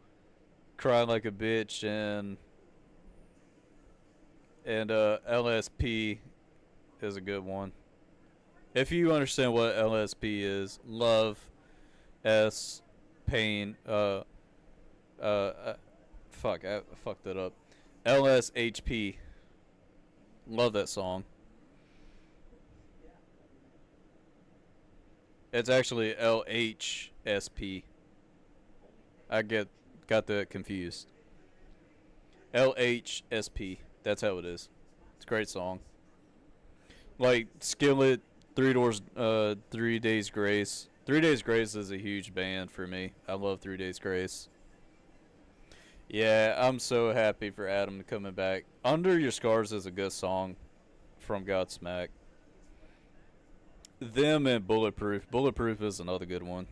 Cry Like a Bitch, and LSP is a good one. If you understand what LSP is, love, S, pain, fuck, I fucked it up. LSHP. Love that song. It's actually LHSP. Got that confused. LHSP. That's how it is. It's a great song. Like Skillet, Three Doors, 3 Days Grace. 3 Days Grace is a huge band for me. I love 3 Days Grace. Yeah, I'm so happy for Adam coming back. Under Your Scars is a good song from Godsmack. Them and Bulletproof. Bulletproof is another good one.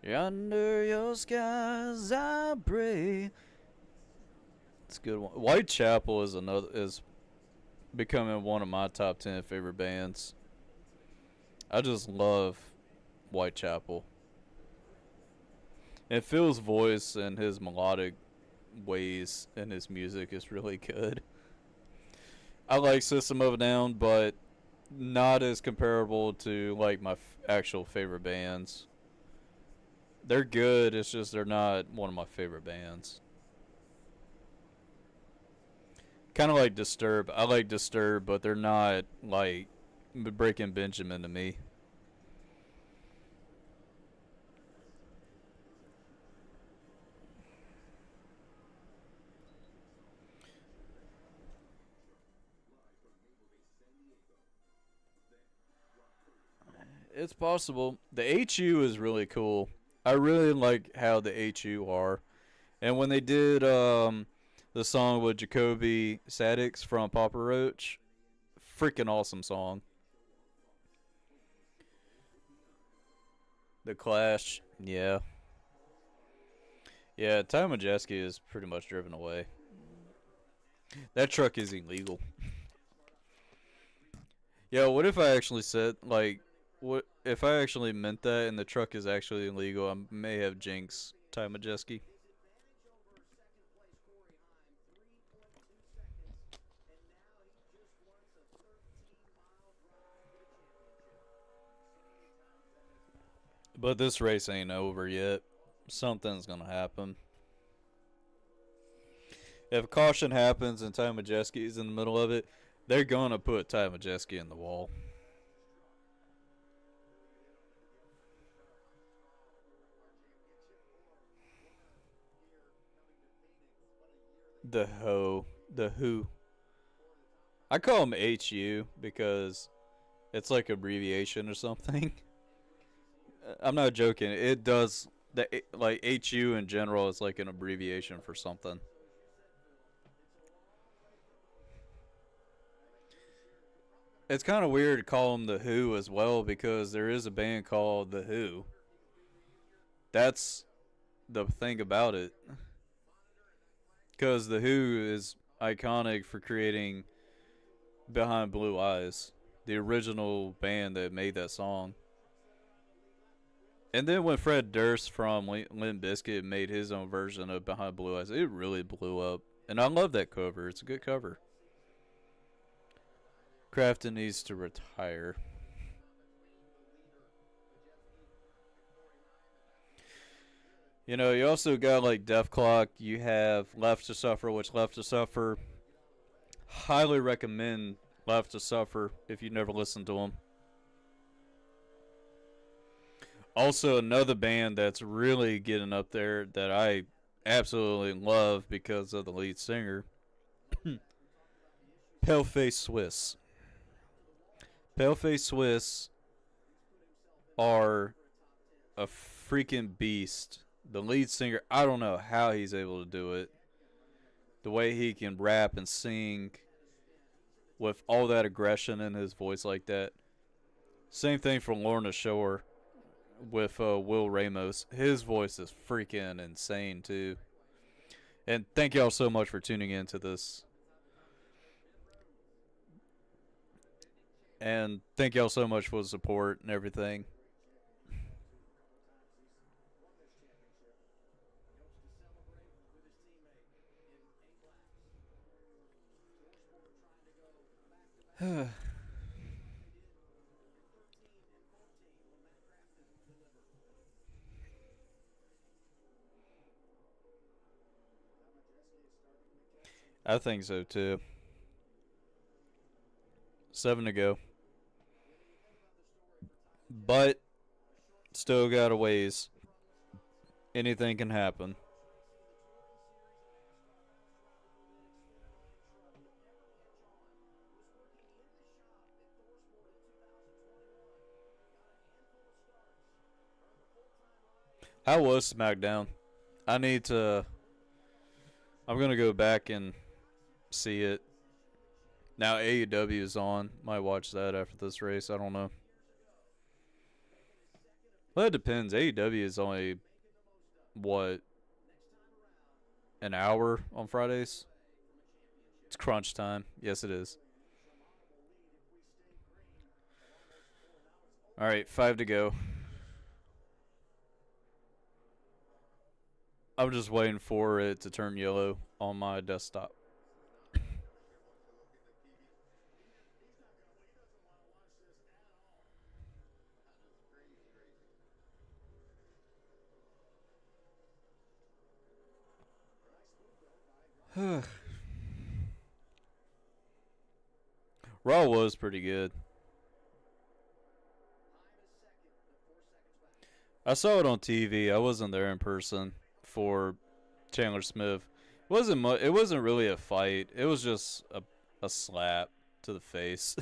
Under your skies I pray. It's a good one. Whitechapel is becoming one of my top 10 favorite bands. I just love Whitechapel. And Phil's voice and his melodic ways in his music is really good. I like System of a Down, but not as comparable to like my actual favorite bands. They're good, it's just they're not one of my favorite bands. Kind of like Disturbed. I like Disturbed, but they're not like Breaking Benjamin to me. It's possible. The HU is really cool. I really like how the HU are. And when they did the song with Jacoby Sadix from Papa Roach, freaking awesome song. The Clash, yeah. Yeah, Ty Majeski is pretty much driven away. That truck is illegal. Yo, what if I actually said, like, what if I actually meant that and the truck is actually illegal? I may have jinx Ty Majeski. But this race ain't over yet. Something's gonna happen. If caution happens and Ty Majeski's in the middle of it, they're gonna put Ty Majeski in the wall. The Who. I call him HU because it's like abbreviation or something. I'm not joking. It does the like HU in general is like an abbreviation for something. It's kind of weird to call them the Who as well because there is a band called the Who. That's the thing about it. Because the Who is iconic for creating Behind Blue Eyes, the original band that made that song. And then when Fred Durst from Limp Bizkit made his own version of Behind Blue Eyes, it really blew up. And I love that cover. It's a good cover. Craftsman needs to retire. You know, you also got like Def Clock. You have Left to Suffer, which Left to Suffer. Highly recommend Left to Suffer if you never listened to them. Also, another band that's really getting up there that I absolutely love because of the lead singer, Paleface Swiss. Paleface Swiss are a freaking beast. The lead singer, I don't know how he's able to do it. The way he can rap and sing with all that aggression in his voice like that. Same thing for Lorna Shore with Will Ramos. His voice is freaking insane too. And thank y'all so much for tuning in to this. And thank y'all so much for the support and everything. I think so too. 7 to go. But still got a ways. Anything can happen. How was SmackDown? I need to. I'm gonna go back and see it. Now AEW is on. Might watch that after this race. I don't know. Well, it depends. AEW is only what, an hour on Fridays. It's crunch time. Yes, it is. All right, 5 to go. I'm just waiting for it to turn yellow on my desktop. Raw was pretty good. I saw it on TV. I wasn't there in person for Chandler Smith. It wasn't really a fight. It was just a slap to the face.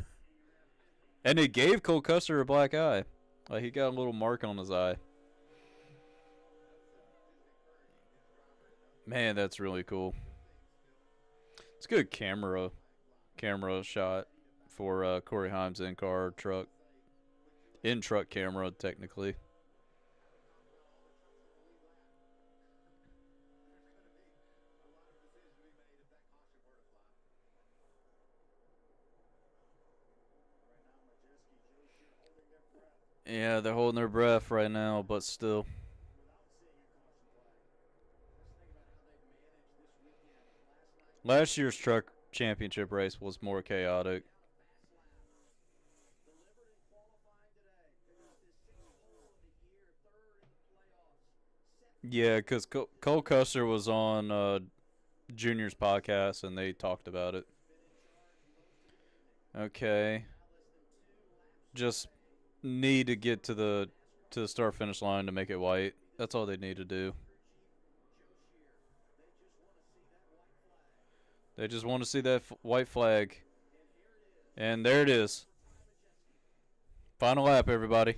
And it gave Cole Custer a black eye. Like, he got a little mark on his eye. Man, that's really cool. It's a good camera shot for Corey Haim's in-car truck. In-truck camera, technically. Yeah, they're holding their breath right now, but still. Last year's truck championship race was more chaotic. Yeah, because Cole Custer was on Junior's podcast and they talked about it. Okay. Just need to get to the start finish line to make it white. That's all they need to do. They just want to see that white flag. And there it is. Final lap, everybody.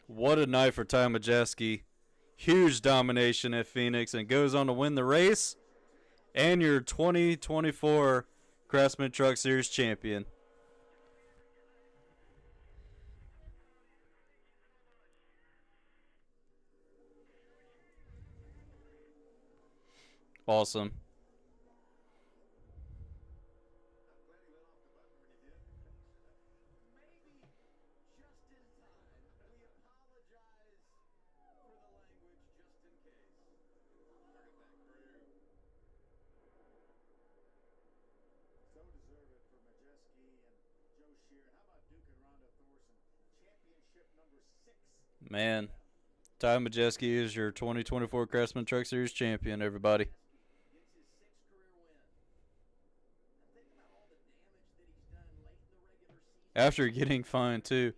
What a night for Ty Majeski. Huge domination at Phoenix and goes on to win the race and your 2024 Craftsman Truck Series champion. Awesome. Man, Ty Majeski is your 2024 Craftsman Truck Series champion, everybody. After getting fined, too.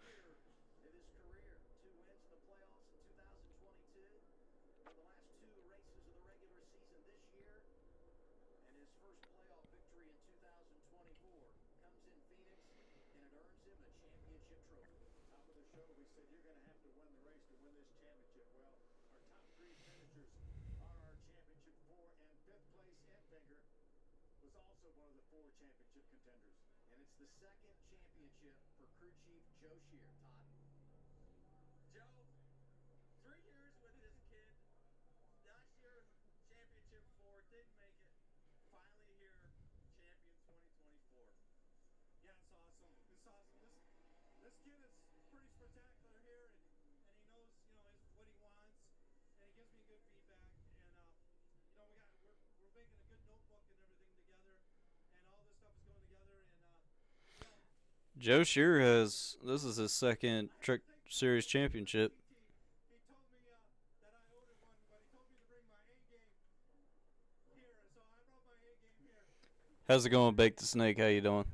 Joe Shear this is his second Truck Series championship. How's it going, Bake the Snake? How you doing?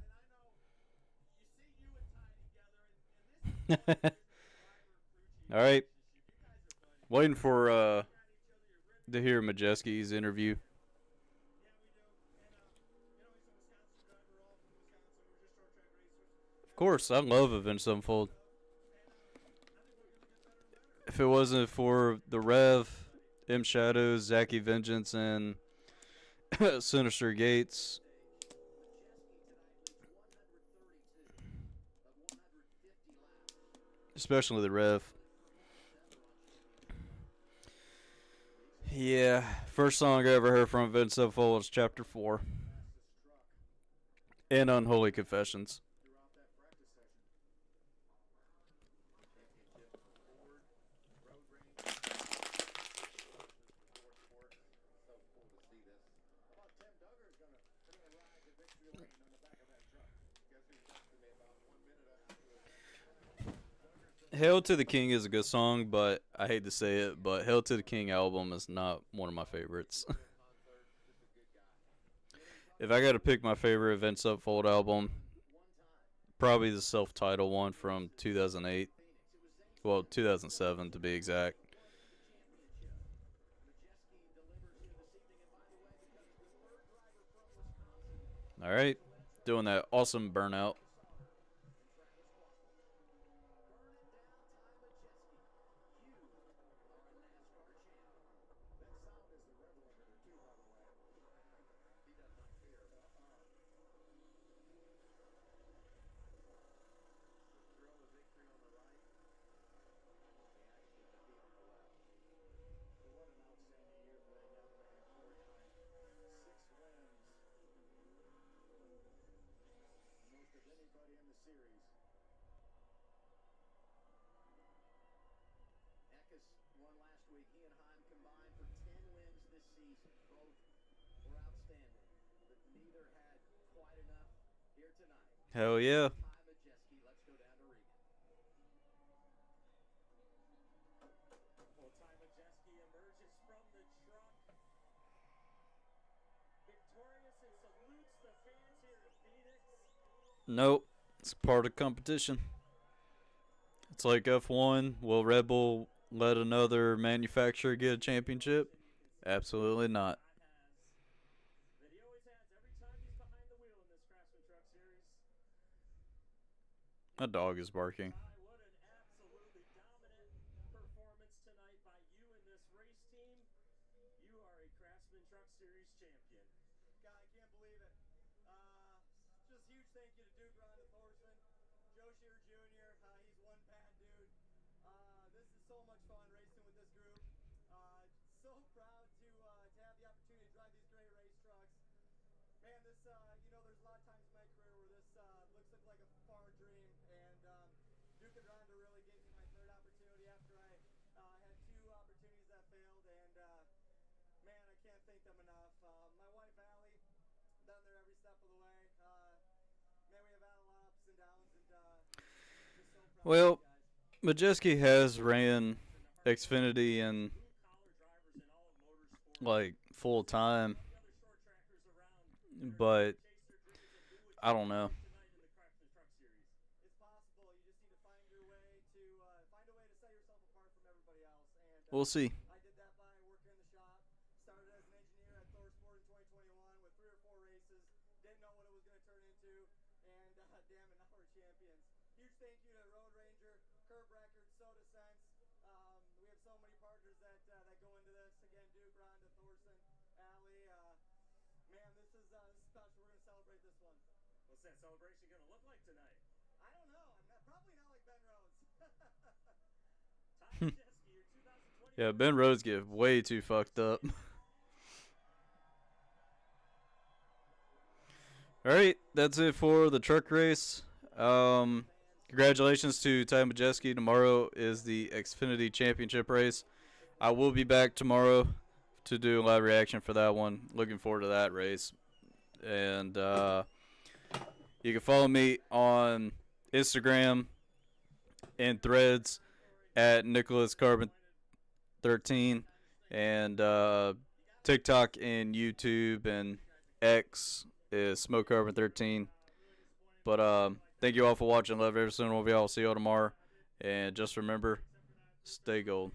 All right. Waiting for to hear Majeski's interview. Of course, I love Avenged Sevenfold. If it wasn't for the Rev, M Shadows, Zachy Vengeance, and Sinister Gates, especially the Rev. Yeah, first song I ever heard from Avenged Sevenfold was Chapter 4 and Unholy Confessions. Hail to the King is a good song, but I hate to say it, but Hail to the King album is not one of my favorites. If I got to pick my favorite Avenged Sevenfold album, probably the self-titled one from 2008. Well, 2007 to be exact. All right, doing that awesome burnout. season. Both were outstanding, but neither had quite enough here tonight. Hell yeah. Ty Majeski, let's go down to Regan. Well, Ty Majeski emerges from the truck, victorious, and salutes the fans here in Phoenix. Nope. It's part of competition. It's like F1. Will Red Bull let another manufacturer get a championship? Absolutely not. That he always has every time he's behind the wheel in this Craftsman Truck Series. A dog is barking. Ty, what an absolutely dominant performance tonight by you and this race team. You are a Craftsman Truck Series champion. God, I can't believe it. Just huge thank you to Duke Ronda Thorson, Joe Shear Jr. He's one bad dude. This is so much fun racing with this group. So proud to have the opportunity to drive these great race trucks. Man, this there's a lot of times in my career where this looks like a far dream, and Duke and Ronda really gave me my third opportunity after I had two opportunities that failed, and man, I can't thank them enough. My wife Allie, been there every step of the way. Man, we have had a lot of ups and downs, and just so proud Well, of you guys. Majeski has ran Xfinity and like full time, but I don't know. It's possible. You just need to find your way to find a way to set yourself apart from everybody else. And We'll see. I did that by working in the shop. Started as an engineer at Thorsport in 2021 with 3 or 4 races. Didn't know what it was going to turn into, and damn it, now we're champions. Huge thank you to Road Ranger, Curb Records, Soda Sense. We have so many partners that go into this. Again, Duke, Ronda, Thorson, Allie. Man, this is special. We're going to celebrate this one. What's that celebration going to look like tonight? I don't know. Probably not like Ben Rhodes. Ty Majeski, your 2020. Yeah, Ben Rhodes get way too fucked up. All right, that's it for the truck race. Congratulations to Ty Majeski. Tomorrow is the Xfinity Championship race. I will be back tomorrow to do a live reaction for that one. Looking forward to that race. And you can follow me on Instagram and Threads at Nicholas Carbon 13, and TikTok and YouTube and X is Smoke Carbon 13. But thank you all for watching. Love every single one of y'all. See y'all tomorrow. And just remember, stay gold.